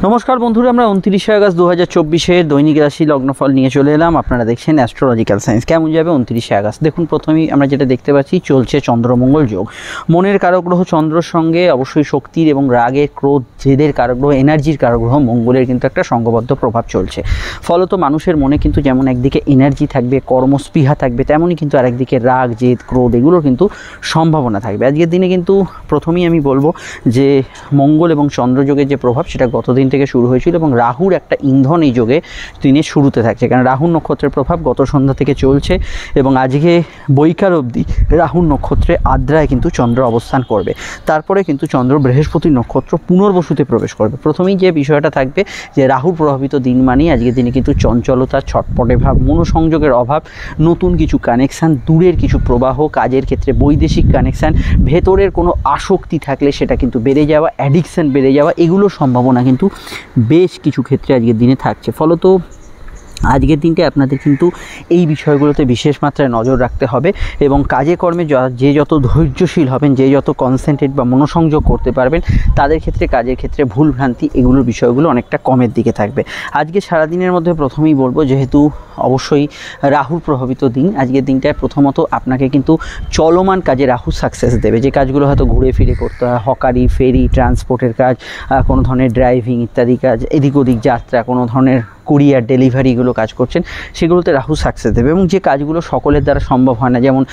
নমস্কার বন্ধুরা, আমরা 29 আগস্ট 2024 দৈনিক রাশি লগ্নফল নিয়ে চলে এলাম। আপনারা দেখছেন অ্যাস্ট্রোলজিক্যাল সায়েন্স। কেমন যাবে 29 আগস্ট? দেখুন, প্রথমেই আমরা যেটা দেখতে পাচ্ছি, চলছে চন্দ্রমঙ্গল যোগ। মনের কারগ্রহ চন্দ্রর সঙ্গে অবশ্যই শক্তির এবং রাগের, ক্রোধ, জেদের কারগ্রহ, এনার্জির কারগ্রহ মঙ্গলের কিন্তু একটা সঙ্গবদ্ধ প্রভাব চলছে। ফলত মানুষের মনে কিন্তু যেমন একদিকে এনার্জি থাকবে, কর্মস্পৃহা থাকবে, তেমনই কিন্তু আরেকদিকে রাগ, জেদ, ক্রোধ এগুলোর কিন্তু সম্ভাবনা থাকবে। আজকের দিনে কিন্তু প্রথমেই আমি বলবো যে মঙ্গল এবং চন্দ্রযোগের যে প্রভাব সেটা গতদিন থেকে শুরু হয়েছিল এবং রাহুর একটা ইন্ধন এই যোগে দিনের শুরুতে থাকছে, কারণ রাহুর নক্ষত্রের প্রভাব গত সন্ধ্যা থেকে চলছে এবং আজকে বৈকাল অবধি রাহুর নক্ষত্রে আদ্রায় কিন্তু চন্দ্র অবস্থান করবে। তারপরে কিন্তু চন্দ্র বৃহস্পতির নক্ষত্র পুনর্বসুতে প্রবেশ করবে। প্রথমেই যে বিষয়টা থাকবে যে রাহুর প্রভাবিত দিন মানেই আজকের দিনে কিন্তু চঞ্চলতা, ছটপটে ভাব, মনোসংযোগের অভাব, নতুন কিছু কানেকশান, দূরের কিছু প্রবাহ, কাজের ক্ষেত্রে বৈদেশিক কানেকশান, ভেতরের কোনো আসক্তি থাকলে সেটা কিন্তু বেড়ে যাওয়া, অ্যাডিকশান বেড়ে যাওয়া, এগুলোর সম্ভাবনা কিন্তু বেশ কিছু ক্ষেত্রে আজকের দিনে থাকছে। ফলত আজকের দিনটা আপনাদের কিন্তু এই বিষয়গুলোতে বিশেষ মাত্রায় নজর রাখতে হবে এবং কাজে কর্মে যে যত ধৈর্যশীল হবেন, যে যত কনসেন্ট্রেট বা মনোসংযোগ করতে পারবেন, তাদের ক্ষেত্রে কাজের ক্ষেত্রে ভুলভ্রান্তি এগুলোর বিষয়গুলো অনেকটা কমের দিকে থাকবে। আজকে সারাদিনের মধ্যে প্রথমেই বলবো, যেহেতু অবশ্যই রাহুর প্রভাবিত দিন, আজকের দিনটায় প্রথমত আপনাকে কিন্তু চলমান কাজে রাহু সাকসেস দেবে। যে কাজগুলো হয়তো ঘুরে ফিরে করতে হয়, হকারি, ফেরি, ট্রান্সপোর্টের কাজ, কোনো ধরনের ড্রাইভিং ইত্যাদি কাজ, এদিক ওদিক যাত্রা, কোনো ধরনের কুরিয়ার, ডেলিভারিগুলো কাজ করছেন, সেগুলোতে রাহু সাকসেস দেবে। এবং যে কাজগুলো সকলের দ্বারা সম্ভব হয় না, যেমন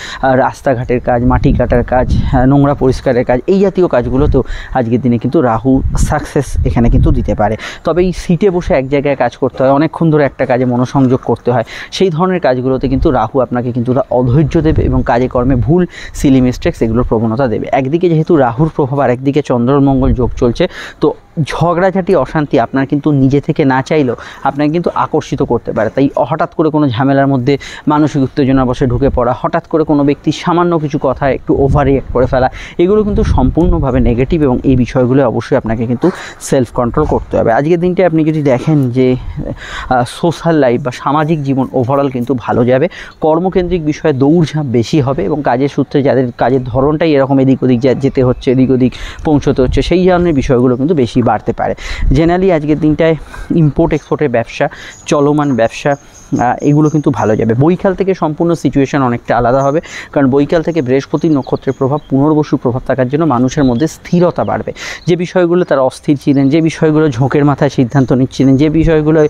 রাস্তাঘাটের কাজ, মাটি কাটার কাজ, নোংরা পরিষ্কারের কাজ, এই জাতীয় কাজগুলোতেও আজকের দিনে কিন্তু রাহু সাকসেস এখানে কিন্তু দিতে পারে। তবে এই সিটে বসে এক জায়গায় কাজ করতে হয়, অনেকক্ষণ ধরে একটা কাজে মনোসংযোগ করতে হয়, সেই ধরনের কাজগুলোতে কিন্তু রাহু আপনাকে কিন্তু অধৈর্য দেবে এবং কাজে কর্মে ভুল, সিলি মিস্টেক্স এগুলোর প্রবণতা দেবে। একদিকে যেহেতু রাহুর প্রভাব আর একদিকে চন্দ্রমঙ্গল যোগ চলছে, তো ঝগড়াঝাটি, অশান্তি আপনার কিন্তু নিজে থেকে না চাইলেও আপনাকে কিন্তু আকর্ষিত করতে পারে। তাই হঠাৎ করে কোনো ঝামেলার মধ্যে মানসিক উত্তেজনার বশে ঢুকে পড়া, হঠাৎ করে কোনো ব্যক্তি সামান্য কিছু কথা একটু ওভার রিঅ্যাক্ট করে ফেলা, এগুলো কিন্তু সম্পূর্ণভাবে নেগেটিভ এবং এই বিষয়গুলো অবশ্যই আপনাকে কিন্তু সেলফ কন্ট্রোল করতে হবে। আজকের দিনটা আপনি যদি দেখেন যে সোশ্যাল লাইফ বা সামাজিক জীবন ওভারঅল কিন্তু ভালো যাবে। কর্মকেন্দ্রিক বিষয়ে দৌড়ঝাঁপ বেশি হবে এবং কাজের সূত্রে যাদের কাজের ধরনটাই এরকম, এদিক ওদিক যেতে হচ্ছে, এদিক ওদিক পৌঁছতে হচ্ছে, সেই ধরনের বিষয়গুলো কিন্তু বেশি বাড়তে পারে। জেনারেলি আজকের দিনটায় ইম্পোর্ট এক্সপোর্টের ব্যবসা, চলমান ব্যবসা, এগুলো কিন্তু ভালো যাবে। বৈকাল থেকে সম্পূর্ণ সিচুয়েশন অনেকটা আলাদা হবে, কারণ বৈকাল থেকে বৃহস্পতির নক্ষত্রের প্রভাব, পুনর্বসুর প্রভাব থাকার জন্য মানুষের মধ্যে স্থিরতা বাড়বে। যে বিষয়গুলো তারা অস্থির ছিলেন, যে বিষয়গুলো ঝোঁকের মাথায় সিদ্ধান্ত নিচ্ছিলেন, যে বিষয়গুলো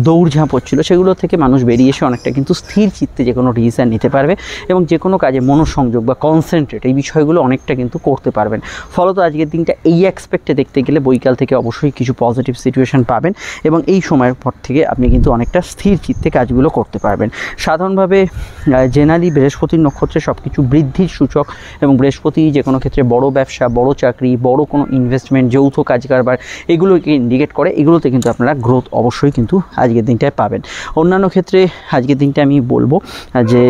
দৌড়ঝাঁপ হচ্ছিল, সেগুলো থেকে মানুষ বেরিয়ে এসে অনেকটা কিন্তু স্থির চিত্তে যে কোনো ডিসিশন নিতে পারবে এবং যে কোনো কাজে মনোসংযোগ বা কনসেন্ট্রেট এই বিষয়গুলো অনেকটা কিন্তু করতে পারবেন। ফলত আজকের দিনটা এই অ্যাসপেক্টে দেখতে গেলে বৈকাল থেকে অবশ্যই কিছু পজিটিভ সিচুয়েশন পাবেন এবং এই সময়ের পর থেকে আপনি কিন্তু অনেকটা স্থির চিত্তে কাজগুলো করতে পারবেন। সাধারণভাবে জেনারেলি বৃহস্পতির নক্ষত্রে সব কিছু বৃদ্ধির সূচক এবং বৃহস্পতি যে কোনো ক্ষেত্রে বড় ব্যবসা, বড় চাকরি, বড় কোনো ইনভেস্টমেন্ট, যৌথ কাজ কারবার এগুলোকে ইন্ডিকেট করে। এগুলোতে কিন্তু আপনারা গ্রোথ অবশ্যই কিন্তু আজকের দিনটায় পাবেন। অন্যান্য ক্ষেত্রে আজকের দিনটা আমি বলবো যে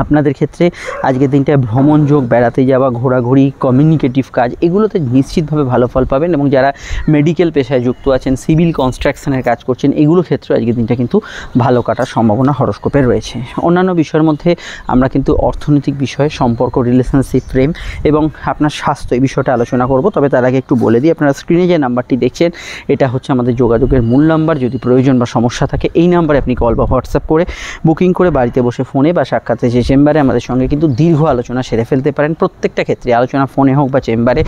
আপনাদের ক্ষেত্রে আজকের দিনটায় ভ্রমণ যোগ, বেড়াতে যাওয়া, ঘোরাঘুরি, কমিউনিকেটিভ কাজ, এগুলোতে নিশ্চিতভাবে ভালো ফল পাবেন এবং যারা মেডিকেল পেশায় যুক্ত আছেন, সিভিল কনস্ট্রাকশনের কাজ করছেন, এগুলো ক্ষেত্রে আজকের দিনটা কিন্তু ভালো কাটার সম্ভাবনা হরস্কোপে রয়েছে। অন্যান্য বিষয়ের মধ্যে আমরা কিন্তু অর্থনৈতিক বিষয়ে, সম্পর্ক, রিলেশনশিপ, প্রেম এবং আপনার স্বাস্থ্য এই বিষয়টা আলোচনা করব। তবে তার আগে একটু বলে দিই, আপনারা স্ক্রিনে যে নাম্বারটি দেখছেন এটা হচ্ছে আমাদের যোগাযোগের মূল নাম্বার। যদি প্রয়োজন বা সমস্যা থাকে এই নাম্বারে আপনি কল বা হোয়াটসঅ্যাপ করে বুকিং করে বাড়িতে বসে ফোনে বা সাক্ষাতে চেম্বারে আমাদের সঙ্গে কিন্তু দীর্ঘ আলোচনা সেরে ফেলতে পারেন। প্রত্যেকটা ক্ষেত্রে আলোচনা ফোনে হোক বা চেম্বারে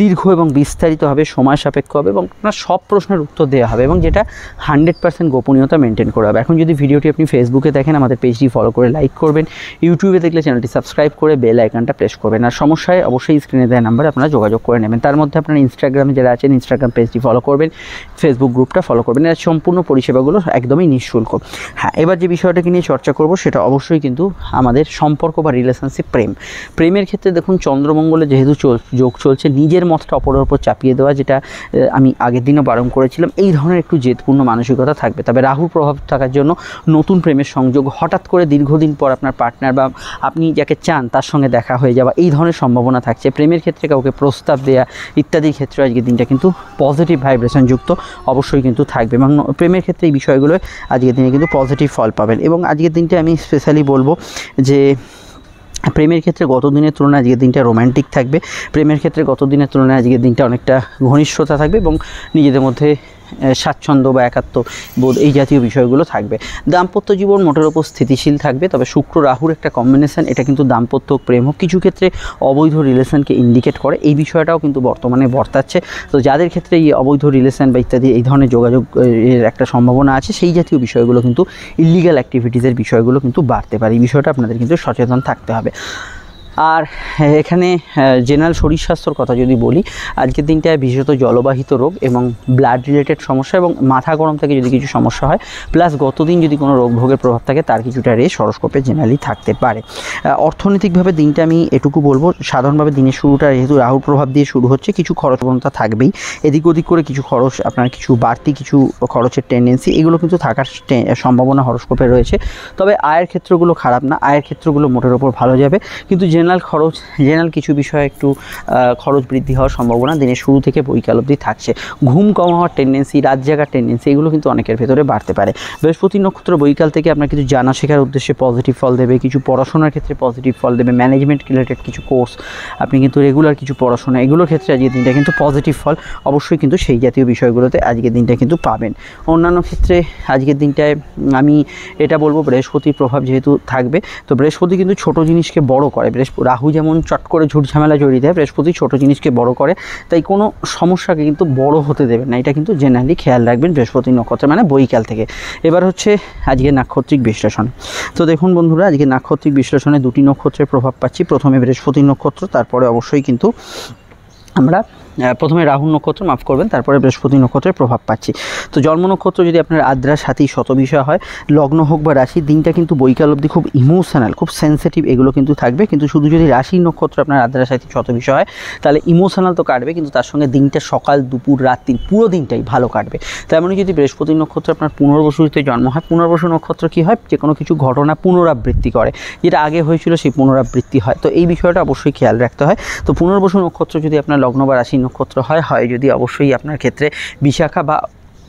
দীর্ঘ এবং বিস্তারিত হবে, সময় সাপেক্ষ হবে এবং আপনার সব প্রশ্নের উত্তর দেওয়া হবে এবং যেটা 100% গোপনীয়তা মেনটেন করা হবে। এখন যদি ভিডিওটি আপনি ফেসবুকে দেখেন, আমাদের পেজটি ফলো করে লাইক করবেন, ইউটিউবে দেখলে চ্যানেলটি সাবস্ক্রাইব করে বেল আইকনটা প্রেস করবেন। আর সমস্যায় অবশ্যই স্ক্রিনে দেওয়া নাম্বারে আপনারা যোগাযোগ করে নেবেন। তার মধ্যে আপনারা ইনস্টাগ্রামে যারা আছেন ইনস্টাগ্রাম পেজটি ফলো করবেন, ফেসবুক গ্রুপটা ফলো করবেন। এর সম্পূর্ণ পরিষেবাগুলো একদমই নিঃশুল্ক। হ্যাঁ, এবার যে বিষয়টাকে নিয়ে চর্চা করব সেটা অবশ্যই কিন্তু আমাদের সম্পর্ক বা রিলেশনশিপ, প্রেমের ক্ষেত্রে দেখুন চন্দ্রমঙ্গলে যেহেতু যোগ চলছে, নিজের মতটা অপরের উপর চাপিয়ে দেওয়া, যেটা আমি আগের দিনও বারণ করেছিলাম, এই ধরনের একটু জেদপূর্ণ মানসিকতা থাকবে। তবে রাহুর প্রভাব থাকার জন্য নতুন প্রেমের সংযোগ, হঠাৎ করে দীর্ঘদিন পর আপনার পার্টনার বা আপনি যাকে চান তার সঙ্গে দেখা হয়ে যাওয়া, এই ধরনের সম্ভাবনা থাকছে। প্রেমের ক্ষেত্রে কাউকে প্রস্তাব দেওয়া ইত্যাদির ক্ষেত্রে আজকের দিনটা কিন্তু পজিটিভ ভাইব্রেশন যুক্ত অবশ্যই কিন্তু থাকবে এবং প্রেমের ক্ষেত্রে এই বিষয়গুলো আজকের দিনে কিন্তু পজিটিভ ফল পাবেন। এবং আজকের দিনটা আমি স্পেশালি বলবো যে প্রেমের ক্ষেত্রে গত দিনের তুলনায় আজকের দিনটা রোম্যান্টিক থাকবে। প্রেমের ক্ষেত্রে গত দিনের তুলনায় আজকের দিনটা অনেকটা ঘনিষ্ঠতা থাকবে এবং নিজেদের মধ্যে স্বাচ্ছন্দ্য বা একাত্ম বোধ এই জাতীয় বিষয়গুলো থাকবে। দাম্পত্য জীবন মোটের ওপর স্থিতিশীল থাকবে, তবে শুক্র রাহুর একটা কম্বিনেশন, এটা কিন্তু দাম্পত্য প্রেম হোক কিছু ক্ষেত্রে অবৈধ রিলেশনকে ইন্ডিকেট করে, এই বিষয়টাও কিন্তু বর্তমানে বর্তাচ্ছে। তো যাদের ক্ষেত্রে এই অবৈধ রিলেশন বা ইত্যাদি এই ধরনের যোগাযোগ এর একটা সম্ভাবনা আছে, সেই জাতীয় বিষয়গুলো কিন্তু ইলিগাল অ্যাক্টিভিটিসের বিষয়গুলো কিন্তু বাড়তে পারে, এই বিষয়টা আপনাদের কিন্তু সচেতন থাকতে হবে। আর এখানে জেনারেল শরীর স্বাস্থ্যর কথা যদি বলি, আজকের দিনটায় বিশেষত জলবাহিত রোগ এবং ব্লাড রিলেটেড সমস্যা এবং মাথা গরম থেকে যদি কিছু সমস্যা হয়, প্লাস গতদিন যদি কোনো রোগ ভোগের প্রভাব থাকে তার কিছুটা রেশ হরোস্কোপে জেনারেলি থাকতে পারে। অর্থনৈতিকভাবে দিনটা আমি এটুকু বলবো, সাধারণভাবে দিনের শুরুটা যেহেতু রাহুর প্রভাব দিয়ে শুরু হচ্ছে, কিছু খরচবনতা থাকবেই, এদিক ওদিক করে কিছু খরচ, আপনার কিছু বাড়তি কিছু খরচের টেন্ডেন্সি এগুলো কিন্তু থাকার সম্ভাবনা হরোস্কোপে রয়েছে। তবে আয়ের ক্ষেত্রগুলো খারাপ না, আয়ের ক্ষেত্রগুলো মোটের ওপর ভালো যাবে, কিন্তু জেনারেল কিছু বিষয়ে একটু খরচ বৃদ্ধি হওয়ার সম্ভাবনা দিনের শুরু থেকে বৈকাল অবধি থাকছে। ঘুম কম হওয়ার টেন্ডেন্সি, রাত জাগার টেন্ডেন্সি এগুলো কিন্তু অনেকের ভেতরে বাড়তে পারে। বৃহস্পতি নক্ষত্র বৈকাল থেকে আপনার কিছু জানা শেখার উদ্দেশ্যে পজিটিভ ফল দেবে, কিছু পড়াশোনার ক্ষেত্রে পজিটিভ ফল দেবে, ম্যানেজমেন্ট রিলেটেড কিছু কোর্স, আপনি কিন্তু রেগুলার কিছু পড়াশোনা এগুলোর ক্ষেত্রে আজকের দিনটা কিন্তু পজিটিভ ফল অবশ্যই কিন্তু সেই জাতীয় বিষয়গুলোতে আজকের দিনটা কিন্তু পাবেন। অন্যান্য ক্ষেত্রে আজকের দিনটায় আমি এটা বলবো, বৃহস্পতির প্রভাব যেহেতু থাকবে, তো বৃহস্পতি কিন্তু ছোট জিনিসকে বড় করে। রাহু যেমন চট করে ঝুট ঝামেলা জড়িয়ে দেয়, বৃহস্পতি ছোটো জিনিসকে বড় করে, তাই কোনো সমস্যাকে কিন্তু বড় হতে দেবেন না, এটা কিন্তু জেনারেলি খেয়াল রাখবেন বৃহস্পতি নক্ষত্রে মানে বৈকাল থেকে। এবার হচ্ছে আজকে নাক্ষত্রিক বিশ্লেষণ। তো দেখুন বন্ধুরা, আজকে নাক্ষত্রিক বিশ্লেষণে দুটি নক্ষত্রের প্রভাব পাচ্ছি, প্রথমে বৃহস্পতি নক্ষত্র, তারপরে অবশ্যই কিন্তু আমরা প্রথমে রাহু নক্ষত্র, মাফ করবেন, তারপরে বৃহস্পতি নক্ষত্রের প্রভাব পাচ্ছি। তো জন্ম নক্ষত্র যদি আপনার আদ্রা, সাথী, শতবিষা হয়, লগ্ন হোক বা রাশি, দিনটা কিন্তু বৈকাল অবধি খুব ইমোশনাল, খুব সেন্সিটিভ এগুলো কিন্তু থাকবে। কিন্তু শুধু যদি রাশি নক্ষত্র আপনার আদ্রা, সাথী, শতবিষা হয় তাহলে ইমোশনাল তো কাটবে, কিন্তু তার সঙ্গে দিনটা সকাল, দুপুর, রাত্রি পুরো দিনটাই ভালো কাটবে। তেমনই যদি বৃহস্পতি নক্ষত্র আপনার পুনর্বসুতে জন্ম হয়, পুনর্বসু নক্ষত্র কী হয়, যে কোনো কিছু ঘটনা পুনরাবৃত্তি করে, যেটা আগে হয়েছিল সেই পুনরাবৃত্তি হয়, তো এই বিষয়টা অবশ্যই খেয়াল রাখতে হয়। তো পুনর্বসু নক্ষত্র যদি আপনার লগ্ন বা রাশি নক্ষত্র হয় যদি অবশ্যই আপনার ক্ষেত্রে বিশাখা বা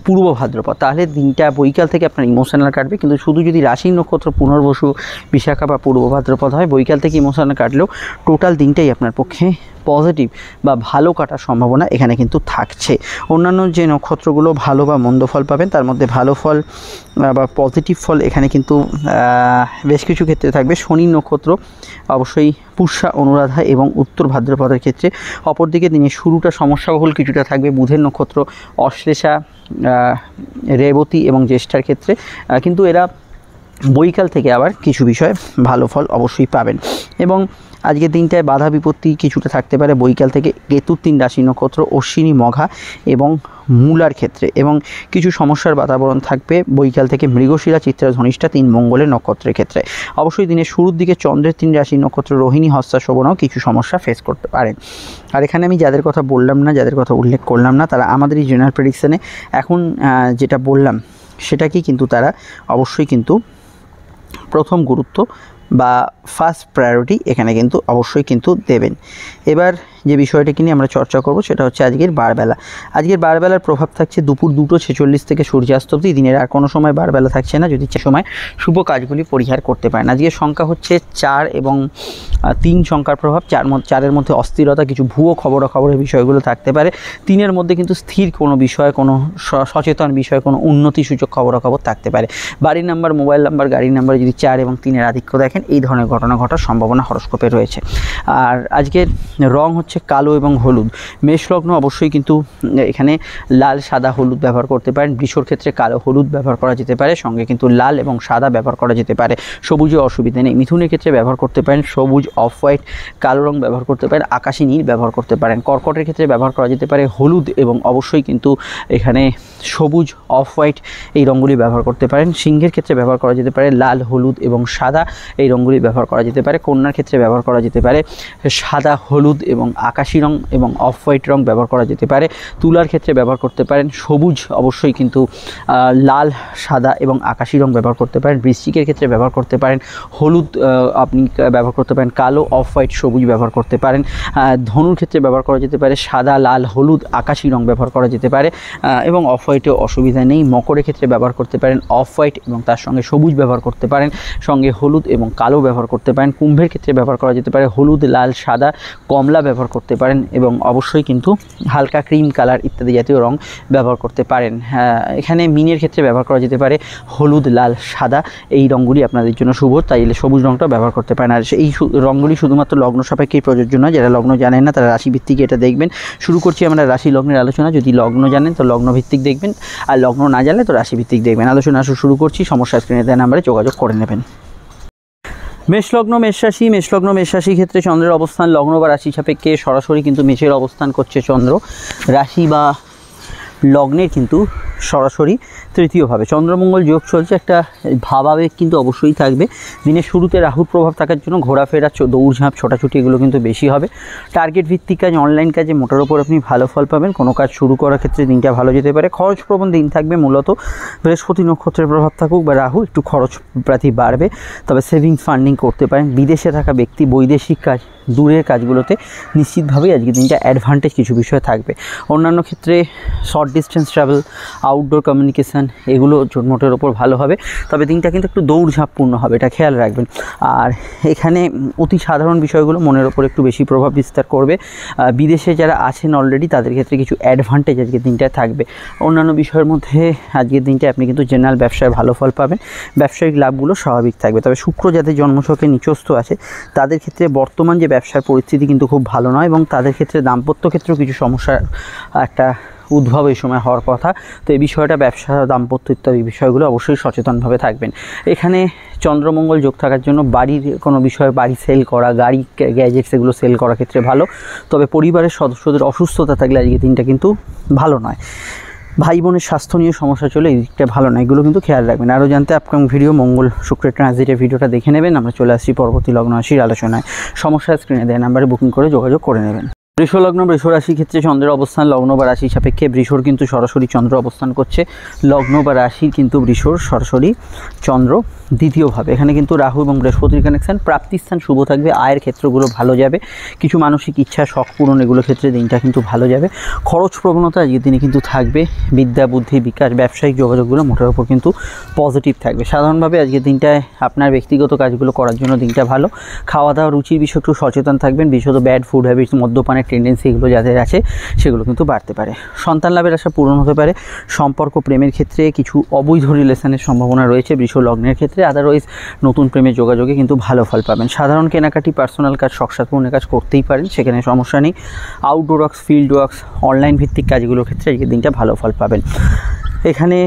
পূর্ব ভাদ্রপদ, তাহলে দিনটা বৈকাল থেকে আপনার ইমোশনাল কাটবে। কিন্তু শুধু যদি রাশি নক্ষত্র পুনর্বসু, বিশাখা বা পূর্ব ভাদ্রপদ হয়, বৈকাল থেকে ইমোশনাল কাটলেও টোটাল দিনটাই আপনার পক্ষে পজিটিভ বা ভালো কাটার সম্ভাবনা এখানে কিন্তু থাকছে। অন্যান্য যে নক্ষত্রগুলো ভালো বা মন্দ ফল পাবেন, তার মধ্যে ভালো ফল বা পজিটিভ ফল এখানে কিন্তু বেশ কিছু ক্ষেত্রে থাকবে। শনি নক্ষত্র অবশ্যই পুষ্যা, অনুরাধা এবং উত্তর ভাদ্রপদের ক্ষেত্রে। অপরদিকে দিনের শুরুটা সমস্যাবহুল কিছুটা থাকবে বুধের নক্ষত্র, অশ্লেষা, রেবতী এবং জ্যেষ্ঠার ক্ষেত্রে, কিন্তু এরা বৈকাল থেকে আবার কিছু বিষয়ে ভালো ফল অবশ্যই পাবেন। এবং আজকের দিনটায় বাধা বিপত্তি কিছুটা থাকতে পারে বৈকাল থেকে কেতুর 3 রাশি নক্ষত্র, অশ্বিনী, মঘা এবং মূলার ক্ষেত্রে, এবং কিছু সমস্যার বাতাবরণ থাকবে বৈকাল থেকে মৃগশিরা, চিত্রা, ধনিষ্ঠা 3 মঙ্গলের নক্ষত্রের ক্ষেত্রে। অবশ্যই দিনের শুরুর দিকে চন্দ্রের 3 রাশি নক্ষত্র, রোহিণী, হস্তা, শোভনাও কিছু সমস্যা ফেস করতে পারেন। আর এখানে আমি যাদের কথা বললাম না, যাদের কথা উল্লেখ করলাম না, তারা আমাদের এই জেনারেল প্রেডিকশানে এখন যেটা বললাম সেটাকেই কিন্তু তারা অবশ্যই কিন্তু প্রথম গুরুত্ব বা ফার্স্ট প্রায়োরিটি এখানে কিন্তু অবশ্যই কিন্তু দেবেন। এবার যে বিষয়টাকে নিয়ে আমরা চর্চা করব সেটা হচ্ছে আজকের বারবেলা। আজকের বারবেলার প্রভাব থাকছে দুপুর 2:46 থেকে সূর্যাস্ত অবধি, দিনের আর কোনো সময় বারবেলা থাকছে না, যদি সে সময় শুভ কাজগুলি পরিহার করতে পারেন। আজকের সংখ্যা হচ্ছে 4 এবং 3 সংখ্যার প্রভাব। 4-এর মধ্যে অস্থিরতা, কিছু ভুয়ো খবরাখবরের বিষয়গুলো থাকতে পারে। 3-এর মধ্যে কিন্তু স্থির কোনো বিষয়, কোনো সচেতন বিষয়, কোনো উন্নতিসূচক খবরাখবর থাকতে পারে। বাড়ির নাম্বার, মোবাইল নাম্বার, গাড়ির নাম্বারে যদি 4 এবং 3-এর আধিক্য দেখেন, এই ধরনের ঘটনা ঘটার সম্ভাবনা হরোস্কোপে রয়েছে। আর আজকের রং হচ্ছে কালো এবং হলুদ। মেষ লগ্ন অবশ্যই কিন্তু এখানে লাল, সাদা, হলুদ ব্যবহার করতে পারেন। বৃষর ক্ষেত্রে কালো, হলুদ ব্যবহার করা যেতে পারে, সঙ্গে কিন্তু লাল এবং সাদা ব্যবহার করা যেতে পারে, সবুজে অসুবিধা নেই। মিথুনের ক্ষেত্রে ব্যবহার করতে পারেন সবুজ, অফ হোয়াইট, কালো রং ব্যবহার করতে পারেন, আকাশি নীল ব্যবহার করতে পারেন। কর্কটের ক্ষেত্রে ব্যবহার করা যেতে পারে হলুদ এবং অবশ্যই কিন্তু এখানে সবুজ, অফ হোয়াইট এই রঙগুলি ব্যবহার করতে পারেন। সিংহের ক্ষেত্রে ব্যবহার করা যেতে পারে লাল, হলুদ এবং সাদা এই রঙগুলি ব্যবহার করা যেতে পারে। কন্যার ক্ষেত্রে ব্যবহার করা যেতে পারে সাদা, হলুদ এবং আকাশি রং এবং অফ হোয়াইট রং ব্যবহার করা যেতে পারে। তুলার ক্ষেত্রে ব্যবহার করতে পারেন সবুজ, অবশ্যই কিন্তু লাল, সাদা এবং আকাশি রং ব্যবহার করতে পারেন। বৃশ্চিকের ক্ষেত্রে ব্যবহার করতে পারেন হলুদ, আপনি ব্যবহার করতে পারেন কালো, অফ হোয়াইট, সবুজ ব্যবহার করতে পারেন। ধনুর ক্ষেত্রে ব্যবহার করা যেতে পারে সাদা, লাল, হলুদ, আকাশি রং ব্যবহার করা যেতে পারে এবং অফ হোয়াইটেও অসুবিধা নেই। মকরের ক্ষেত্রে ব্যবহার করতে পারেন অফ হোয়াইট এবং তার সঙ্গে সবুজ ব্যবহার করতে পারেন, সঙ্গে হলুদ এবং কালো ব্যবহার করতে পারেন। কুম্ভের ক্ষেত্রে ব্যবহার করা যেতে পারে হলুদ, লাল, সাদা, কমলা ব্যবহার করতে পারেন এবং অবশ্যই কিন্তু হালকা ক্রিম কালার ইত্যাদি জাতীয় রং ব্যবহার করতে পারেন। এখানে মিনের ক্ষেত্রে ব্যবহার করা যেতে পারে হলুদ, লাল, সাদা, এই রঙগুলি আপনাদের জন্য শুভ, তাইলে সবুজ রংটা ব্যবহার করতে পারেন। আর এই রঙগুলি শুধুমাত্র লগ্ন সাপেক্ষেই প্রযোজ্য নয়, যারা লগ্ন জানেন না তারা রাশিভিত্তিক এটা দেখবেন। শুরু করছি আমরা রাশি লগ্নের আলোচনা। যদি লগ্ন জানেন তো লগ্ন ভিত্তিক দেখবেন, আর লগ্ন না জানলে তো রাশিভিত্তিক দেখবেন। আলোচনা শুরু করছি, সমস্যা স্ক্রিনে দেওয়া নাম্বারে যোগাযোগ করে নেবেন। মেষলগ্ন, মেষরাশি। মেষলগ্ন, মেষরাশি ক্ষেত্রে চন্দ্রের অবস্থান লগ্ন বা রাশি সাপেক্ষে সরাসরি কিন্তু মেষের অবস্থান করছে চন্দ্র। রাশি বা লগ্নের কিন্তু সরাসরি তৃতীয়ভাবে চন্দ্রমঙ্গল যোগ চলছে। একটা ভাবাবেগ কিন্তু অবশ্যই থাকবে। দিনের শুরুতে রাহুর প্রভাব থাকার জন্য ঘোরাফেরা, দৌড়ঝাঁপ, ছোটাছুটি এগুলো কিন্তু বেশি হবে। টার্গেট ভিত্তিক কাজ, অনলাইন কাজে মোটার ওপর আপনি ভালো ফল পাবেন। কোনো কাজ শুরু করার ক্ষেত্রে দিনটা ভালো যেতে পারে। খরচপ্রবণ দিন থাকবে। মূলত বৃহস্পতি নক্ষত্রের প্রভাব থাকুক বা রাহু, একটু খরচপাতি বাড়বে, তবে সেভিংস ফান্ডিং করতে পারেন। বিদেশে থাকা ব্যক্তি বৈদেশিক কাজ, দূরের কাজগুলোতে নিশ্চিতভাবেই আজকে দিনটা অ্যাডভান্টেজ কিছু বিষয় থাকবে। অন্যান্য ক্ষেত্রে short distance travel, outdoor communication এগুলো মোটের ওপর ভালো হবে, তবে দিনটা কিন্তু একটু দৌড়ঝাঁপপূর্ণ হবে, এটা খেয়াল রাখবেন। আর এখানে অতি সাধারণ বিষয়গুলো মনের ওপর একটু বেশি প্রভাব বিস্তার করবে। বিদেশে যারা আছেন অলরেডি তাদের ক্ষেত্রে কিছু অ্যাডভান্টেজ আজকের দিনটায় থাকবে। অন্যান্য বিষয়ের মধ্যে আজকের দিনটা আপনি কিন্তু জেনারেল ব্যবসায় ভালো ফল পাবেন। ব্যবসায়িক লাভগুলো স্বাভাবিক থাকবে। তবে শুক্র যাদের জন্মছকে নিচস্থ আছে তাদের ক্ষেত্রে বর্তমান যে ব্যবসার পরিস্থিতি কিন্তু খুব ভালো নয় এবং তাদের ক্ষেত্রে দাম্পত্য ক্ষেত্রেও কিছু সমস্যার একটা উদ্ভব এই সময় হওয়ার কথা। তো এই বিষয়টা, ব্যবসা, দাম্পত্য ইত্যাদি বিষয়গুলো অবশ্যই সচেতনভাবে থাকবেন। এখানে চন্দ্রমঙ্গল যোগ থাকার জন্য বাড়ির কোনো বিষয়, বাড়ি সেল করা, গাড়ি, গ্যাজেটস এগুলো সেল করার ক্ষেত্রে ভালো। তবে পরিবারের সদস্যদের অসুস্থতা থাকলে আজকের দিনটা কিন্তু ভালো নয়। ভাই বোনের স্বাস্থ্য নিয়ে সমস্যা চলে, এই দিকটা ভালো না, এগুলো কিন্তু খেয়াল রাখবেন। আরও জানতে আপকামিং ভিডিও মঙ্গল শুক্রের ট্রানজিটের ভিডিওটা দেখে নেবেন। আমরা চলে আসছি পরবর্তী লগ্ন রাশির আলোচনায়। সমস্যা স্ক্রিনে দেওয়া নাম্বারে বুকিং করে যোগাযোগ করে নেবেন। বৃষলগ্ন, বৃষরাশি ক্ষেত্রে চন্দ্রের অবস্থান লগ্ন বা রাশি সাপেক্ষে বৃষর কিন্তু সরাসরি চন্দ্র অবস্থান করছে। লগ্ন বা রাশির কিন্তু বৃষর সরাসরি চন্দ্র দ্বিতীয়ভাবে। এখানে কিন্তু রাহু এবং বৃহস্পতির কানেকশান। প্রাপ্তিস্থান শুভ থাকবে, আয়ের ক্ষেত্রগুলো ভালো যাবে, কিছু মানসিক ইচ্ছা, শখ পূরণ এগুলো ক্ষেত্রে দিনটা কিন্তু ভালো যাবে। খরচ প্রবণতা আজকের দিনে কিন্তু থাকবে। বিদ্যা, বুদ্ধি, বিকাশ, ব্যবসায়িক যোগাযোগগুলো মোটের উপর কিন্তু পজিটিভ থাকবে। সাধারণভাবে আজকের দিনটায় আপনার ব্যক্তিগত কাজগুলো করার জন্য দিনটা ভালো। খাওয়া দাওয়া, রুচির বিষয়ে একটু সচেতন থাকবেন। বিশেষত ব্যাড ফুড হ্যাবিটস, মদ্যপানের টেন্ডেন্সি এগুলো যাদের আছে সেগুলো কিন্তু বাড়তে পারে। সন্তান লাভের আশা পূরণ হতে পারে। সম্পর্ক, প্রেমের ক্ষেত্রে কিছু অবৈধ রিলেশনের সম্ভাবনা রয়েছে বৃষ লগ্নের ক্ষেত্রে। আদারওয়াইজ নতুন প্রেমের যোগাযোগে কিন্তু ভালো ফল পাবেন। সাধারণ কেনাকাটি, পার্সোনাল কাজ, শখসাদ পূরণের কাজ করতেই পারেন, সেখানে সমস্যা নেই। Outdoor works, field works, online ভিত্তিক কাজগুলোর ক্ষেত্রে আজকের দিনটা ভালো ফল পাবেন। এখানে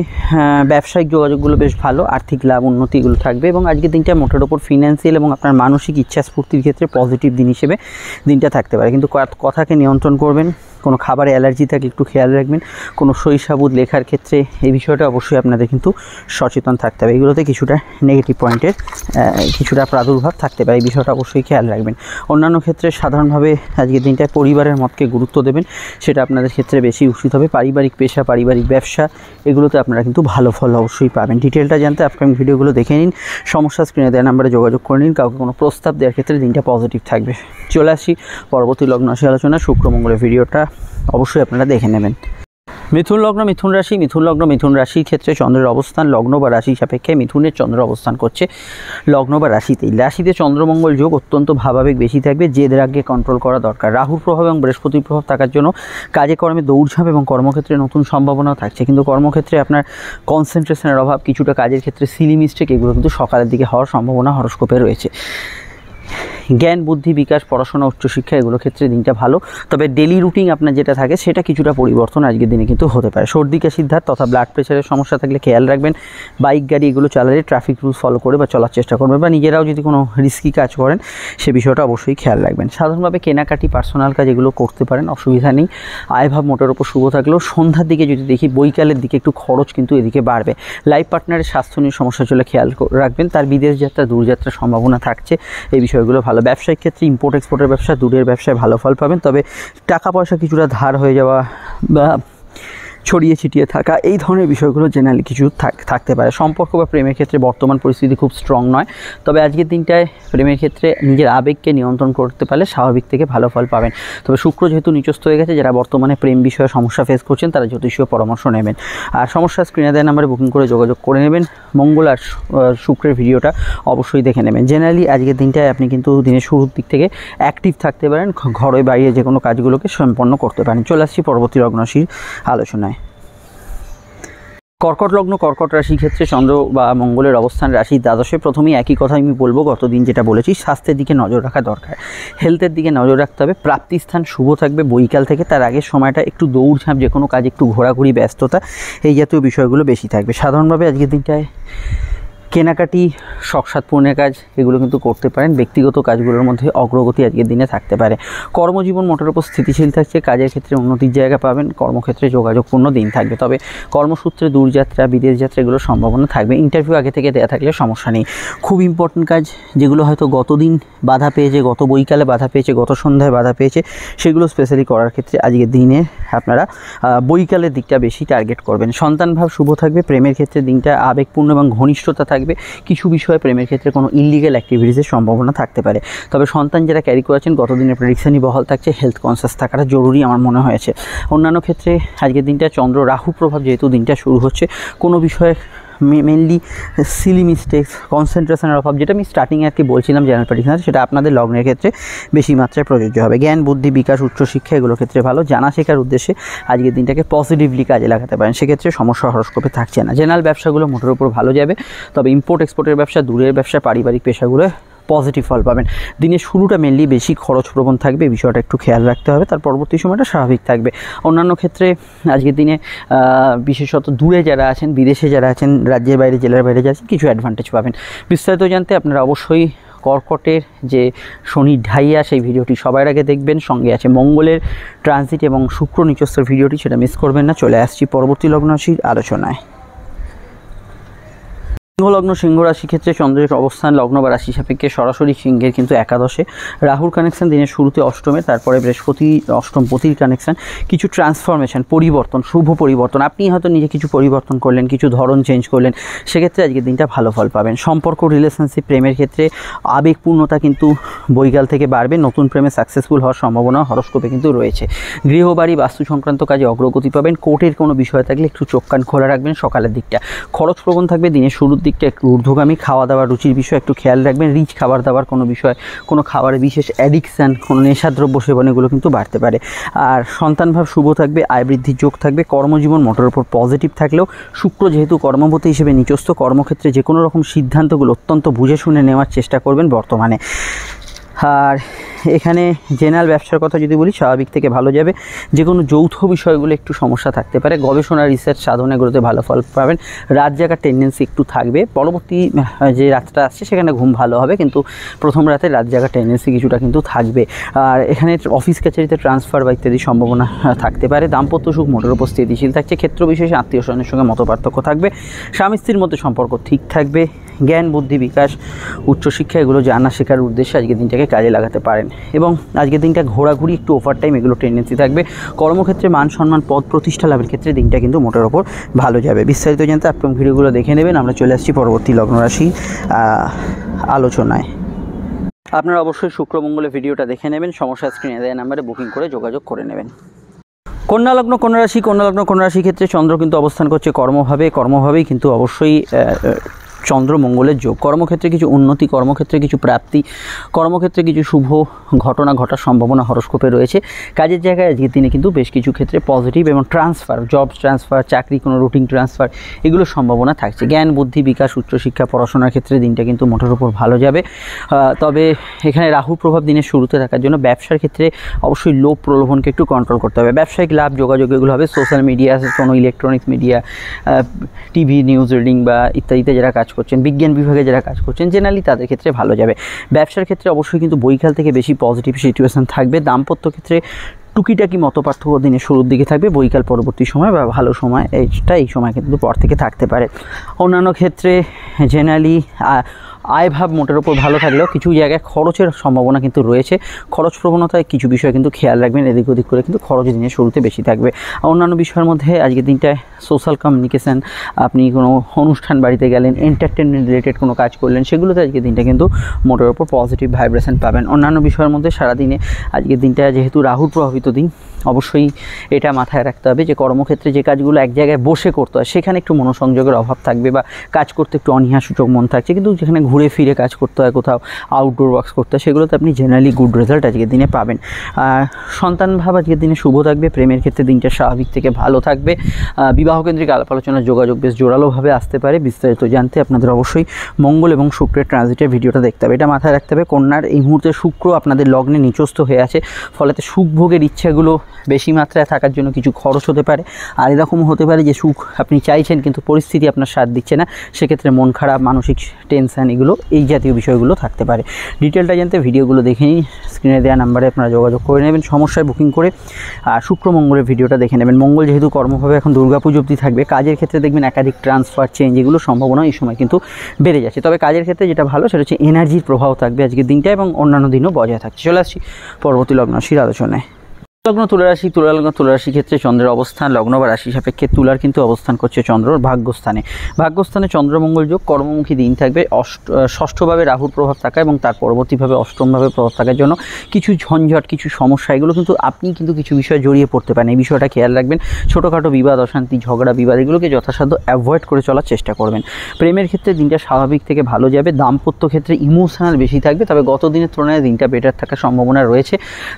ব্যবসায়িক যোগাযোগগুলো বেশ ভালো, আর্থিক লাভ, উন্নতি এগুলো থাকবে এবং আজকের দিনটা মোটের ওপর ফিনান্সিয়াল এবং আপনার মানসিক ইচ্ছা স্ফূর্তির ক্ষেত্রে পজিটিভ দিন হিসেবে দিনটা থাকতে পারে। কিন্তু কথাকে নিয়ন্ত্রণ করবেন। কোনো খাবারে অ্যালার্জি থাকলে একটু খেয়াল রাখবেন। কোনো সহিসাবুদ লেখার ক্ষেত্রে এই বিষয়টা অবশ্যই আপনাদের কিন্তু সচেতন থাকতে হবে। এগুলোতে কিছুটা নেগেটিভ পয়েন্টের কিছুটা প্রাদুর্ভাব থাকতে পারে, এই বিষয়টা অবশ্যই খেয়াল রাখবেন। অন্যান্য ক্ষেত্রে সাধারণভাবে আজকের দিনটায় পরিবারের মতকে গুরুত্ব দেবেন, সেটা আপনাদের ক্ষেত্রে বেশি উচিত হবে। পারিবারিক পেশা, পারিবারিক ব্যবসা এগুলোতে আপনারা কিন্তু ভালো ফল অবশ্যই পাবেন। ডিটেলটা জানতে আপকামিং ভিডিওগুলো দেখে নিন। সমস্যা স্ক্রিনে দেওয়া নাম্বারে যোগাযোগ করে নিন। কাউকে কোনো প্রস্তাব দেওয়ার ক্ষেত্রে দিনটা পজিটিভ থাকবে। চলে আসি পরবর্তী লগ্ন রাশি আলোচনা। শুক্র মঙ্গলের ভিডিওটা অবশ্যই আপনারা দেখে নেবেন। মিথুন লগ্ন, মিথুন রাশি। মিথুন লগ্ন, মিথুন রাশির ক্ষেত্রে চন্দ্রের অবস্থান লগ্ন বা রাশি সাপেক্ষে মিথুনের চন্দ্র অবস্থান করছে লগ্ন বা রাশিতেই। রাশিতে চন্দ্রমঙ্গল যোগ, অত্যন্ত ভাবাবেগ বেশি থাকবে, জেদ রাগকে কন্ট্রোল করা দরকার। রাহুর প্রভাব এবং বৃহস্পতির প্রভাব থাকার জন্য কাজে কর্মে দৌড়ঝাঁপ এবং কর্মক্ষেত্রে নতুন সম্ভাবনাও থাকছে, কিন্তু কর্মক্ষেত্রে আপনার কনসেন্ট্রেশনের অভাব, কিছুটা কাজের ক্ষেত্রে সিলি মিস্টেক এগুলো কিন্তু সকালের দিকে হওয়ার সম্ভাবনা হরস্কোপে রয়েছে। জ্ঞান, বুদ্ধি, বিকাশ, পড়াশোনা, উচ্চশিক্ষা এগুলো ক্ষেত্রে দিনটা ভালো। তবে ডেলি রুটিন আপনার যেটা থাকে সেটা কিছুটা পরিবর্তন আজকের দিনে কিন্তু হতে পারে। সর্দি কাশির ধাত তথা ব্লাড প্রেশারের সমস্যা থাকলে খেয়াল রাখবেন। বাইক, গাড়ি এগুলো চালালে ট্রাফিক রুলস ফলো করে বা চলার চেষ্টা করবেন, বা নিজেরাও যদি কোনো রিস্কি কাজ করেন সে বিষয়টা অবশ্যই খেয়াল রাখবেন। সাধারণভাবে কেনাকাটি, পার্সোনাল কাজ এগুলো করতে পারেন, অসুবিধা নেই। আয়ভাব মোটের ওপর শুভ থাকলেও সন্ধ্যার দিকে যদি দেখি, বৈকালের দিকে একটু খরচ কিন্তু এদিকে বাড়বে। লাইফ পার্টনারের স্বাস্থ্য নিয়ে সমস্যা চলে খেয়াল রাখবেন। তার বিদেশ যাত্রা, দূরযাত্রার সম্ভাবনা থাকছে, এই বিষয়গুলো ভালো ভালো। ব্যবসায়িক ক্ষেত্রে ইম্পোর্ট এক্সপোর্টের ব্যবসা, দূরের ব্যবসায় ভালো ফল পাবেন, তবে টাকা পয়সা কিছুটা ধার হয়ে যাওয়া বা ছড়িয়ে ছিটিয়ে থাকা এই ধরনের বিষয়গুলো জেনারেলি কিছু থাকতে পারে। সম্পর্ক বা প্রেমের ক্ষেত্রে বর্তমান পরিস্থিতি খুব স্ট্রং নয়, তবে আজকের দিনটায় প্রেমের ক্ষেত্রে নিজের আবেগকে নিয়ন্ত্রণ করতে পারলে স্বাভাবিক থেকে ভালো ফল পাবেন। তবে শুক্র যেহেতু নিচস্থ হয়ে গেছে, যারা বর্তমানে প্রেম বিষয়ে সমস্যা ফেস করছেন তারা জ্যোতিষীয় পরামর্শ নেবেন। আর সমস্যা স্ক্রিনে দেওয়া নাম্বারে বুকিং করে যোগাযোগ করে নেবেন। মঙ্গল আর শুক্রের ভিডিওটা অবশ্যই দেখে নেবেন। জেনারেলি আজকের দিনটায় আপনি কিন্তু দিনের শুরুর দিক থেকে অ্যাক্টিভ থাকতে পারেন, ঘরে বাইরে যে কোনো কাজগুলোকে সম্পন্ন করতে পারেন। চলে আসছি পরবর্তী লগ্ন রাশির আলোচনায়। কর্কট লগ্ন, কর্কট রাশির ক্ষেত্রে চন্দ্র বা মঙ্গলের অবস্থান রাশি দ্বাদশে। প্রথমেই একই কথা আমি বলবো, গতদিন যেটা বলেছি, স্বাস্থ্যের দিকে নজর রাখা দরকার, হেলথের দিকে নজর রাখতে হবে। প্রাপ্তিস্থান শুভ থাকবে বৈকাল থেকে, তার আগের সময়টা একটু দৌড়ঝাঁপ, যে কোনো কাজ একটু ঘোরাঘুরি, ব্যস্ততা, এই জাতীয় বিষয়গুলো বেশি থাকবে। সাধারণভাবে আজকের দিনটায় কেনাকাটি, শখ সাধ পূর্ণের কাজ এগুলো কিন্তু করতে পারেন। ব্যক্তিগত কাজগুলোর মধ্যে অগ্রগতি আজকের দিনে থাকতে পারে। কর্মজীবন মোটের উপর স্থিতিশীল থাকছে, কাজের ক্ষেত্রে উন্নতির জায়গা পাবেন, কর্মক্ষেত্রে যোগাযোগপূর্ণ দিন থাকবে। তবে কর্মসূত্রে দূরযাত্রা, বিদেশ যাত্রা এগুলোর সম্ভাবনা থাকবে। ইন্টারভিউ আগে থেকে দেওয়া থাকলে সমস্যা নেই। খুব ইম্পর্টেন্ট কাজ যেগুলো হয়তো গতদিন বাধা পেয়েছে, গত বৈকালে বাধা পেয়েছে, গত সন্ধ্যায় বাধা পেয়েছে, সেগুলো স্পেশালি করার ক্ষেত্রে আজকের দিনে আপনারা বৈকালের দিকটা বেশি টার্গেট করবেন। সন্তানভাব শুভ থাকবে। প্রেমের ক্ষেত্রে দিনটা আবেগপূর্ণ এবং ঘনিষ্ঠতা থাকবে। কিছু বিষয়ে প্রেমের ক্ষেত্রে কোনো ইললিগাল অ্যাক্টিভিটিসের সম্ভাবনা থাকতে পারে। তবে সন্তান যারা ক্যারি করেছেন, গতদিনের প্রেডিকশনই বহাল থাকছে। হেলথ কনসিয়াস থাকাটা জরুরি আমার মনে হয়েছে। অন্যান্য ক্ষেত্রে আজকের দিনটা চন্দ্র রাহু প্রভাব যেহেতু দিনটা শুরু হচ্ছে, কোনো বিষয়ে মেনলি সিলি মিস্টেক্স, কনসেন্ট্রেশনের অভাব, যেটা আমি স্টার্টিংয়ে আর কি বলছিলাম জেনারেল প্রেডিকশন, সেটা আপনাদের লগ্নের ক্ষেত্রে বেশি মাত্রায় প্রযোজ্য হবে। জ্ঞান, বুদ্ধি, বিকাশ, উচ্চশিক্ষা এগুলোর ক্ষেত্রে ভালো। জানা শেখার উদ্দেশ্যে আজকের দিনটাকে পজিটিভলি কাজে লাগাতে পারেন, সেক্ষেত্রে সমস্যা হরস্কোপে থাকছে না। জেনারেল ব্যবসাগুলো মোটের উপর ভালো যাবে, তবে ইম্পোর্ট এক্সপোর্টের ব্যবসা, দূরের ব্যবসা, পারিবারিক পেশাগুলো পজিটিভ ফল পাবেন। দিনের শুরুটা মেনলি বেশি খরচপ্রবণ থাকবে, এই বিষয়টা একটু খেয়াল রাখতে হবে। তার পরবর্তী সময়টা স্বাভাবিক থাকবে। অন্যান্য ক্ষেত্রে আজকের দিনে বিশেষত দূরে যারা আছেন, বিদেশে যারা আছেন, রাজ্যের বাইরে, জেলার বাইরে যারা আছেন, কিছু অ্যাডভান্টেজ পাবেন। বিস্তারিত জানতে আপনারা অবশ্যই কর্কটের যে শনি ঢাইয়া, সেই ভিডিওটি সবার আগে দেখবেন। সঙ্গে আছে মঙ্গলের ট্রানজিট এবং শুক্র নিচস্থর ভিডিওটি, সেটা মিস করবেন না। চলে আসছি পরবর্তী লগ্ন রাশির আলোচনায়। সিংহ লগ্ন, সিংহ রাশি ক্ষেত্রে চন্দ্রের অবস্থান লগ্ন বা রাশি সাপেক্ষে সরাসরি সিংহের কিন্তু একাদশে। রাহুর কানেকশন দিনের শুরুতে অষ্টমে, তারপরে বৃহস্পতি অষ্টমপতির কানেকশন। কিছু ট্রান্সফরমেশন, পরিবর্তন, শুভ পরিবর্তন, আপনি হয়তো নিজে কিছু পরিবর্তন করলেন, কিছু ধরন চেঞ্জ করলেন, সেক্ষেত্রে আজকের দিনটা ভালো ফল পাবেন। সম্পর্ক, রিলেশনশিপ, প্রেমের ক্ষেত্রে আবেগপূর্ণতা কিন্তু বৈকাল থেকে বাড়বে। নতুন প্রেমে সাকসেসফুল হওয়ার সম্ভাবনা হরস্কোপে কিন্তু রয়েছে। গৃহবাড়ি, বাস্তু সংক্রান্ত কাজে অগ্রগতি পাবেন। কোর্টের কোনো বিষয় থাকলে একটু চোখ কান খোলা রাখবেন সকালের দিকটা। খরচ প্রবণ থাকবে দিনের শুরুর দিকটা একটু ঊর্ধ্বগামী। খাওয়া দাওয়ার রুচির বিষয় একটু খেয়াল রাখবেন। রিচ খাবার দাবার, কোনো বিষয়, কোনো খাবারের বিশেষ অ্যাডিকশান, কোনো নেশাদ্রব্য সেবন এগুলো কিন্তু বাড়তে পারে। আর সন্তানভাব শুভ থাকবে, আয় বৃদ্ধির যোগ থাকবে। কর্মজীবন মোটের উপর পজিটিভ থাকলেও শুক্র যেহেতু কর্মপতি হিসেবে নিচস্থ, কর্মক্ষেত্রে যে কোনো রকম সিদ্ধান্তগুলো অত্যন্ত বুঝে শুনে নেওয়ার চেষ্টা করবেন বর্তমানে। আর এখানে জেনারেল ব্যবসার কথা যদি বলি, স্বাভাবিক থেকে ভালো যাবে। যে কোনো যৌথ বিষয়গুলো একটু সমস্যা থাকতে পারে। গবেষণা, রিসার্চ, সাধনাগুলোতে ভালো ফল পাবেন। রাত জাগার টেন্ডেন্সি একটু থাকবে। পরবর্তী যে রাতটা আসছে সেখানে ঘুম ভালো হবে, কিন্তু প্রথম রাতে রাত জাগার টেন্ডেন্সি কিছুটা কিন্তু থাকবে। আর এখানে অফিস কাছারিতে ট্রান্সফার বা ইত্যাদি সম্ভাবনা থাকতে পারে। দাম্পত্য সুখ মোটের উপর স্থিতিশীল থাকছে। ক্ষেত্র বিশেষে আত্মীয় স্বজনের সঙ্গে মতপার্থক্য থাকবে। স্বামী স্ত্রীর মধ্যে সম্পর্ক ঠিক থাকবে। জ্ঞান, বুদ্ধি, বিকাশ, উচ্চশিক্ষা এগুলো জানা শেখার উদ্দেশ্যে আজকের দিনটাকে কাজে লাগাতে পারেন। এবং আজকের দিনটা ঘোরাঘুরি, একটু ওভার টাইম এগুলো টেন্ডেন্সি থাকবে। কর্মক্ষেত্রে মান সম্মান, পদ প্রতিষ্ঠা লাভের ক্ষেত্রে দিনটা কিন্তু মোটের ওপর ভালো যাবে। বিস্তারিত জানতে আপনি ভিডিওগুলো দেখে নেবেন। আমরা চলে আসছি পরবর্তী লগ্ন রাশি আলোচনায়। আপনারা অবশ্যই শুক্র মঙ্গলের ভিডিওটা দেখে নেবেন। সমস্যা স্ক্রিনে দেওয়া নাম্বারে বুকিং করে যোগাযোগ করে নেবেন। কন্যা লগ্ন, কন্যা রাশি, কন্যা লগ্ন, কন্যা রাশির ক্ষেত্রে চন্দ্র কিন্তু অবস্থান করছে কর্মভাবেই কিন্তু অবশ্যই চন্দ্র মঙ্গলের যোগ। কর্মক্ষেত্রে কিছু উন্নতি, কর্মক্ষেত্রে কিছু প্রাপ্তি, কর্মক্ষেত্রে কিছু শুভ ঘটনা ঘটার সম্ভাবনা হরস্কোপে রয়েছে। কাজের জায়গায় আজকের দিনে কিন্তু বেশ কিছু ক্ষেত্রে পজিটিভ এবং ট্রান্সফার, জব ট্রান্সফার, চাকরি কোনো রুটিন ট্রান্সফার এগুলোর সম্ভাবনা থাকছে। জ্ঞান, বুদ্ধি, বিকাশ, উচ্চশিক্ষা, পড়াশোনার ক্ষেত্রে দিনটা কিন্তু মোটের উপর ভালো যাবে। তবে এখানে রাহুর প্রভাব দিনের শুরুতে থাকার জন্য ব্যবসার ক্ষেত্রে অবশ্যই লোভ প্রলোভনকে একটু কন্ট্রোল করতে হবে। ব্যবসায়িক লাভ, যোগাযোগ এগুলো হবে। সোশ্যাল মিডিয়া, কোনো electronics media, TV, news reading বা ইত্যাদিতে যারা কাজ করছেন, বিজ্ঞান বিভাগে যারা কাজ করছেন, জেনারেলি তাদের ক্ষেত্রে ভালো যাবে। ব্যবসার ক্ষেত্রে অবশ্যই কিন্তু বৈকাল থেকে বেশি পজিটিভ সিচুয়েশান থাকবে। দাম্পত্য ক্ষেত্রে টুকিটাকি মতপার্থক্য দিনের শুরুর দিকে থাকবে। বৈকাল পরবর্তী সময় বা ভালো সময় এই সময় কিন্তু পর থেকে থাকতে পারে। অন্যান্য ক্ষেত্রে জেনারেলি আয়ভাব মোটের ওপর ভালো থাকলেও কিছু জায়গায় খরচের সম্ভাবনা কিন্তু রয়েছে। খরচ প্রবণতায় কিছু বিষয় কিন্তু খেয়াল রাখবেন, এদিক ওদিক করে কিন্তু খরচ দিনের শুরুতে বেশি থাকবে। অন্যান্য বিষয়ের মধ্যে আজকের দিনটায় সোশ্যাল কমিউনিকেশান, আপনি কোনো অনুষ্ঠান বাড়িতে গেলেন, এন্টারটেনমেন্ট রিলেটেড কোনো কাজ করলেন, সেগুলোতে আজকের দিনটা কিন্তু মোটের ওপর পজিটিভ ভাইব্রেশন পাবেন। অন্যান্য বিষয়ের মধ্যে সারাদিনে আজকের দিনটা যেহেতু রাহুর প্রভাবিত দিন, অবশ্যই এটা মাথায় রাখতে হবে যে কর্মক্ষেত্রে যে কাজগুলো এক জায়গায় বসে করতে হয় সেখানে একটু মনোসংযোগের অভাব থাকবে বা কাজ করতে একটু অনীহাসূচক মন থাকছে, কিন্তু যেখানে ঘুরে ফিরে কাজ করতে হয়, কোথাও আউটডোর ওয়ার্কস করতে হয়, সেগুলোতে আপনি জেনারেলি গুড রেজাল্ট আজকের দিনে পাবেন। সন্তান ভাব আজকের দিনে শুভ থাকবে। প্রেমের ক্ষেত্রে দিনটা স্বাভাবিক থেকে ভালো থাকবে। বিবাহকেন্দ্রিক আলাপ আলোচনার যোগাযোগ বেশ জোরালোভাবে আসতে পারে। বিস্তারিত জানতে আপনাদের অবশ্যই মঙ্গল এবং শুক্রের ট্রানজিটের ভিডিওটা দেখতে হবে। এটা মাথায় রাখতে হবে। কন্যার এই মুহূর্তে শুক্র আপনাদের লগ্নে নিচস্থ হয়ে আছে, ফলেতে সুখ ভোগের ইচ্ছাগুলো বেশি মাত্রায় থাকার জন্য কিছু খরচ হতে পারে। আর এরকমও হতে পারে যে সুখ আপনি চাইছেন কিন্তু পরিস্থিতি আপনার সাথ দিচ্ছে না, সেক্ষেত্রে মন খারাপ, মানসিক টেনশান, এগুলো এই জাতীয় বিষয়গুলো থাকতে পারে। ডিটেলটা জানতে ভিডিওগুলো দেখে নিন, স্ক্রিনে দেওয়া নাম্বারে আপনারা যোগাযোগ করে নেবেন সমস্যায় বুকিং করে। আর শুক্র মঙ্গলের ভিডিওটা দেখে নেবেন। মঙ্গল যেহেতু কর্মভাবে এখন দুর্গাপুজো অবধি থাকবে, কাজের ক্ষেত্রে দেখবেন একাধিক ট্রান্সফার, চেঞ্জ, এগুলো সম্ভাবনা এই সময় কিন্তু বেড়ে যাচ্ছে। তবে কাজের ক্ষেত্রে যেটা ভালো সেটা হচ্ছে এনার্জির প্রভাব থাকবে আজকের দিনটা এবং অন্যান্য দিনও বজায় থাকছে। চলে আসছি পরবর্তী লগ্ন রাশির আলোচনায়। লগ্ন তুলা রাশি, তুলা রাশির ক্ষেত্রে চন্দ্রের অবস্থান লগ্ন বা রাশি সাপেক্ষে তুলার কিন্তু অবস্থান করছে চন্দ্রর ভাগ্যস্থানে চন্দ্রমঙ্গল যোগ, কর্মমুখী দিন থাকবে। ষষ্ঠভাবে রাহুর প্রভাব থাকা এবং তার পরবর্তীভাবে অষ্টমভাবে প্রভাব থাকার জন্য কিছু ঝঞ্ঝট, কিছু সমস্যা, এগুলো কিন্তু আপনি কিন্তু কিছু বিষয়ে জড়িয়ে পড়তে পারেন। এই বিষয়টা খেয়াল রাখবেন। ছোটোখাটো বিবাদ, অশান্তি, ঝগড়া, বিবাদ, এগুলোকে যথাসাধ্য অ্যাভয়েড করে চলার চেষ্টা করবেন। প্রেমের ক্ষেত্রে দিনটা স্বাভাবিক থেকে ভালো যাবে। দাম্পত্য ক্ষেত্রে ইমোশনাল বেশি থাকবে, তবে গত দিনের তুলনায় দিনটা বেটার থাকার সম্ভাবনা রয়েছে।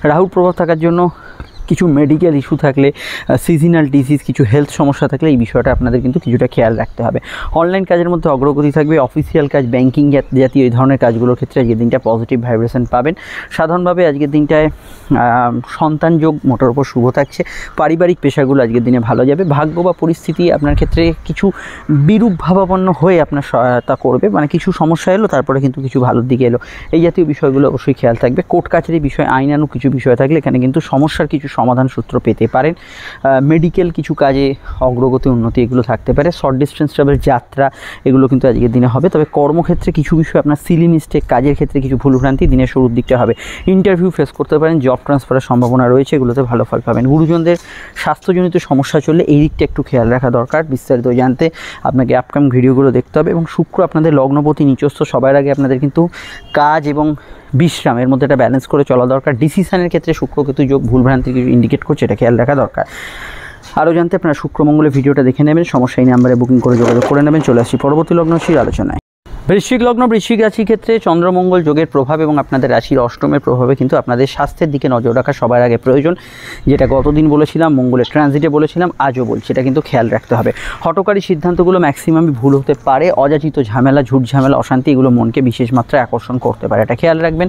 রাহুর প্রভাব থাকার জন্য কিছু মেডিকেল ইস্যু থাকলে, সিজনাল ডিজিজ, কিছু হেলথ সমস্যা থাকলে এই বিষয়টা আপনাদের কিন্তু কিছুটা খেয়াল রাখতে হবে। অনলাইন কাজের মধ্যে অগ্রগতি থাকবে। অফিসিয়াল কাজ, ব্যাংকিং জাতীয় এই ধরনের কাজগুলোর ক্ষেত্রে আজকের দিনটা পজিটিভ ভাইব্রেশন পাবেন। সাধারণভাবে আজকের দিনটায় সন্তান যোগ মোটের ওপর শুভ থাকছে। পারিবারিক পেশাগুলো আজকের দিনে ভালো যাবে। ভাগ্য বা পরিস্থিতি আপনার ক্ষেত্রে কিছু বিরূপ ভাবাপন্ন হয়ে আপনার সহায়তা করবে, মানে কিছু সমস্যা এলো তারপরে কিন্তু কিছু ভালোর দিকে এলো, এই জাতীয় বিষয়গুলো অবশ্যই খেয়াল থাকবে। কোর্ট কাছারি বিষয়, আইনানুগ কিছু বিষয় থাকলে এখানে কিন্তু সমস্যার কিছু সমাধান সূত্র পেতে পারেন। মেডিকেল কিছু কাজে অগ্রগতি, উন্নতি, এগুলো থাকতে পারে। শর্ট ডিস্টেন্স ট্রাভেল, যাত্রা, এগুলো কিন্তু আজকের দিনে হবে। তবে কর্মক্ষেত্রে কিছু বিষয় আপনার সিলি মিস্টেক, কাজের ক্ষেত্রে কিছু ভুলভ্রান্তি দিনের শুরুর দিকটা হবে। ইন্টারভিউ ফেস করতে পারেন, জব ট্রান্সফারের সম্ভাবনা রয়েছে, এগুলোতে ভালো ফল পাবেন। গুরুজনদের স্বাস্থ্যজনিত সমস্যা চললে এই দিকটা একটু খেয়াল রাখা দরকার। বিস্তারিত জানতে আপনাকে আপকামিং ভিডিওগুলো দেখতে হবে। এবং শুক্র আপনাদের লগ্নপতি নিচস্থ, সবার আগে আপনাদের কিন্তু কাজ এবং বিশ্রামের মধ্যে একটা ব্যালেন্স করে চলা দরকার। ডিসিশনের ক্ষেত্রে শুক্র কেতু যোগ ভুলভ্রান্তি কিছু ইন্ডিকেট করছে, এটা খেয়াল রাখা দরকার। আরও জানতে আপনারা শুক্র মঙ্গলের ভিডিওটা দেখে নেবেন, সমস্যা এই নাম্বারে বুকিং করে যোগাযোগ করে নেবেন। চলে আসছি পরবর্তী লগ্ন রাশির আলোচনায়। বৃশ্চিক লগ্ন, বৃশ্চিক রাশির ক্ষেত্রে চন্দ্রমঙ্গল যোগের প্রভাব এবং আপনাদের রাশির অষ্টমের প্রভাবে কিন্তু আপনাদের স্বাস্থ্যের দিকে নজর রাখা সবার আগে প্রয়োজন। যেটা গতদিন বলেছিলাম, মঙ্গলের ট্রানজিটে বলেছিলাম, আজও বলছি, এটা কিন্তু খেয়াল রাখতে হবে। হঠকারী সিদ্ধান্তগুলো ম্যাক্সিমামই ভুল হতে পারে। অযাচিত ঝামেলা, ঝুট ঝামেলা, অশান্তি, এগুলো মনকে বিশেষ মাত্রায় আকর্ষণ করতে পারে, এটা খেয়াল রাখবেন।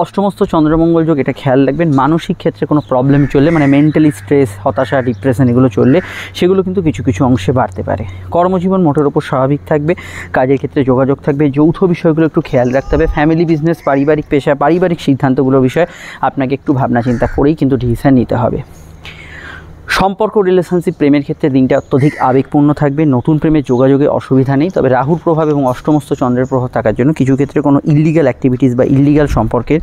অষ্টমস্থ চন্দ্রমঙ্গল যোগ, এটা খেয়াল রাখবেন। মানসিক ক্ষেত্রে কোনো প্রবলেম চললে, মানে মেন্টালি স্ট্রেস, হতাশা, ডিপ্রেশন, এগুলো চললে সেগুলো কিন্তু কিছু কিছু অংশে বাড়তে পারে। কর্মজীবন মোটের ওপর স্বাভাবিক থাকবে। কাজের ক্ষেত্রে যোগাযোগ থাকবে। যৌথ বিষয়গুলো একটু খেয়াল রাখতে হবে। ফ্যামিলি বিজনেস, পারিবারিক পেশা, পারিবারিক সিদ্ধান্তগুলোর বিষয়ে আপনাকে একটু ভাবনা চিন্তা করেই কিন্তু ডিসিশন নিতে হবে। সম্পর্ক, রিলেশনশিপ, প্রেমের ক্ষেত্রে দিনটা অত্যধিক আবেগপূর্ণ থাকবে। নতুন প্রেমের যোগাযোগে অসুবিধা নেই, তবে রাহুর প্রভাব এবং অষ্টমস্থ চন্দ্রের প্রভাব থাকার জন্য কিছু ক্ষেত্রে কোনো ইল্লিগাল অ্যাক্টিভিটিস বা ইল্লিগাল সম্পর্কের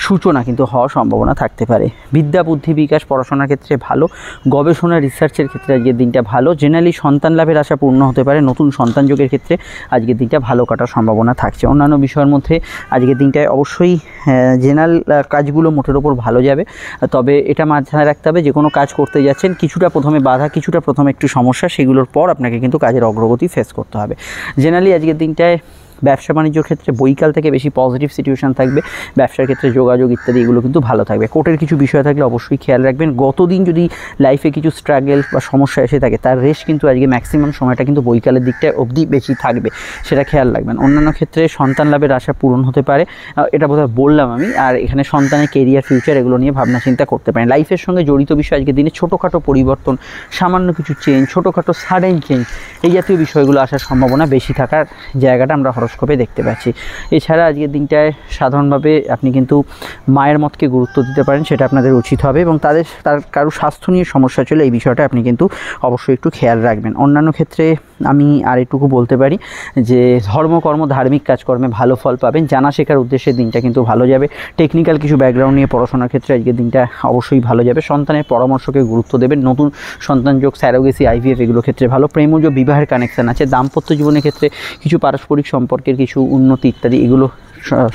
সূচনা কিন্তু হওয়ার সম্ভাবনা থাকতে পারে। বিদ্যা, বুদ্ধি, বিকাশ, পড়াশোনার ক্ষেত্রে ভালো। গবেষণা, রিসার্চের ক্ষেত্রে আজকের দিনটা ভালো। জেনারেলি সন্তান লাভের আশা পূর্ণ হতে পারে। নতুন সন্তান যোগের ক্ষেত্রে আজকের দিনটা ভালো কাটার সম্ভাবনা থাকছে। অন্যান্য বিষয়ের মধ্যে আজকের দিনটায় অবশ্যই জেনারেল কাজগুলো মোটের ওপর ভালো যাবে। তবে এটা মাথায় রাখতে হবে, যে কোনো কাজ করতে যাচ্ছেন কিছুটা প্রথমে বাধা, কিছুটা প্রথমে একটু সমস্যা, সেগুলোর পর আপনাকে কিন্তু কাজের অগ্রগতি ফেস করতে হবে। জেনারেলি আজকের দিনটায় ব্যবসা বাণিজ্যর ক্ষেত্রে বৈকাল থেকে বেশি পজিটিভ সিচুয়েশান থাকবে। ব্যবসার ক্ষেত্রে যোগাযোগ ইত্যাদি এগুলো কিন্তু ভালো থাকবে। কোর্টের কিছু বিষয় থাকলে অবশ্যই খেয়াল রাখবেন। গতদিন যদি লাইফে কিছু স্ট্রাগল বা সমস্যা এসে থাকে, তার রেশ কিন্তু আজকে ম্যাক্সিমাম সময়টা কিন্তু বৈকালের দিকটায় অবধি বেশি থাকবে, সেটা খেয়াল রাখবেন। অন্যান্য ক্ষেত্রে সন্তান লাভের আশা পূরণ হতে পারে, এটা বোধহয় বললাম আমি। আর এখানে সন্তানের কেরিয়ার, ফিউচার, এগুলো নিয়ে ভাবনা চিন্তা করতে পারেন। লাইফের সঙ্গে জড়িত বিষয় আজকের দিনে ছোটোখাটো পরিবর্তন, সামান্য কিছু চেঞ্জ, ছোটোখাটো সাডেন চেঞ্জ, এই জাতীয় বিষয়গুলো আসার সম্ভাবনা বেশি থাকার জায়গাটা আমরা হরস্কোপে দেখতে পাচ্ছি। এছাড়া আজকের দিনটায় সাধারণভাবে আপনি কিন্তু মায়ের মতকে গুরুত্ব দিতে পারেন, সেটা আপনাদের উচিত হবে, এবং তার কারো স্বাস্থ্য নিয়ে সমস্যা চলে এই বিষয়টা আপনি কিন্তু অবশ্যই একটু খেয়াল রাখবেন। অন্যান্য ক্ষেত্রে আমি আর একটুকু বলতে পারি যে ধর্মকর্ম ধার্মিক কাজকর্মে ভালো ফল পাবেন, জানা শেখার উদ্দেশ্যে দিনটা কিন্তু ভালো যাবে। টেকনিক্যাল কিছু ব্যাকগ্রাউন্ড নিয়ে পড়াশোনার ক্ষেত্রে আজকের দিনটা অবশ্যই ভালো যাবে। সন্তানের পরামর্শকে গুরুত্ব দেবেন, নতুন সন্তান যোগ, স্যারোগেসি, আইভিএফ এগুলোর ক্ষেত্রে ভালো। প্রেমজ বিবাহের কানেকশান আছে, দাম্পত্য জীবনের ক্ষেত্রে কিছু পারস্পরিক সম্পর্কের কিছু উন্নতি ইত্যাদি এগুলো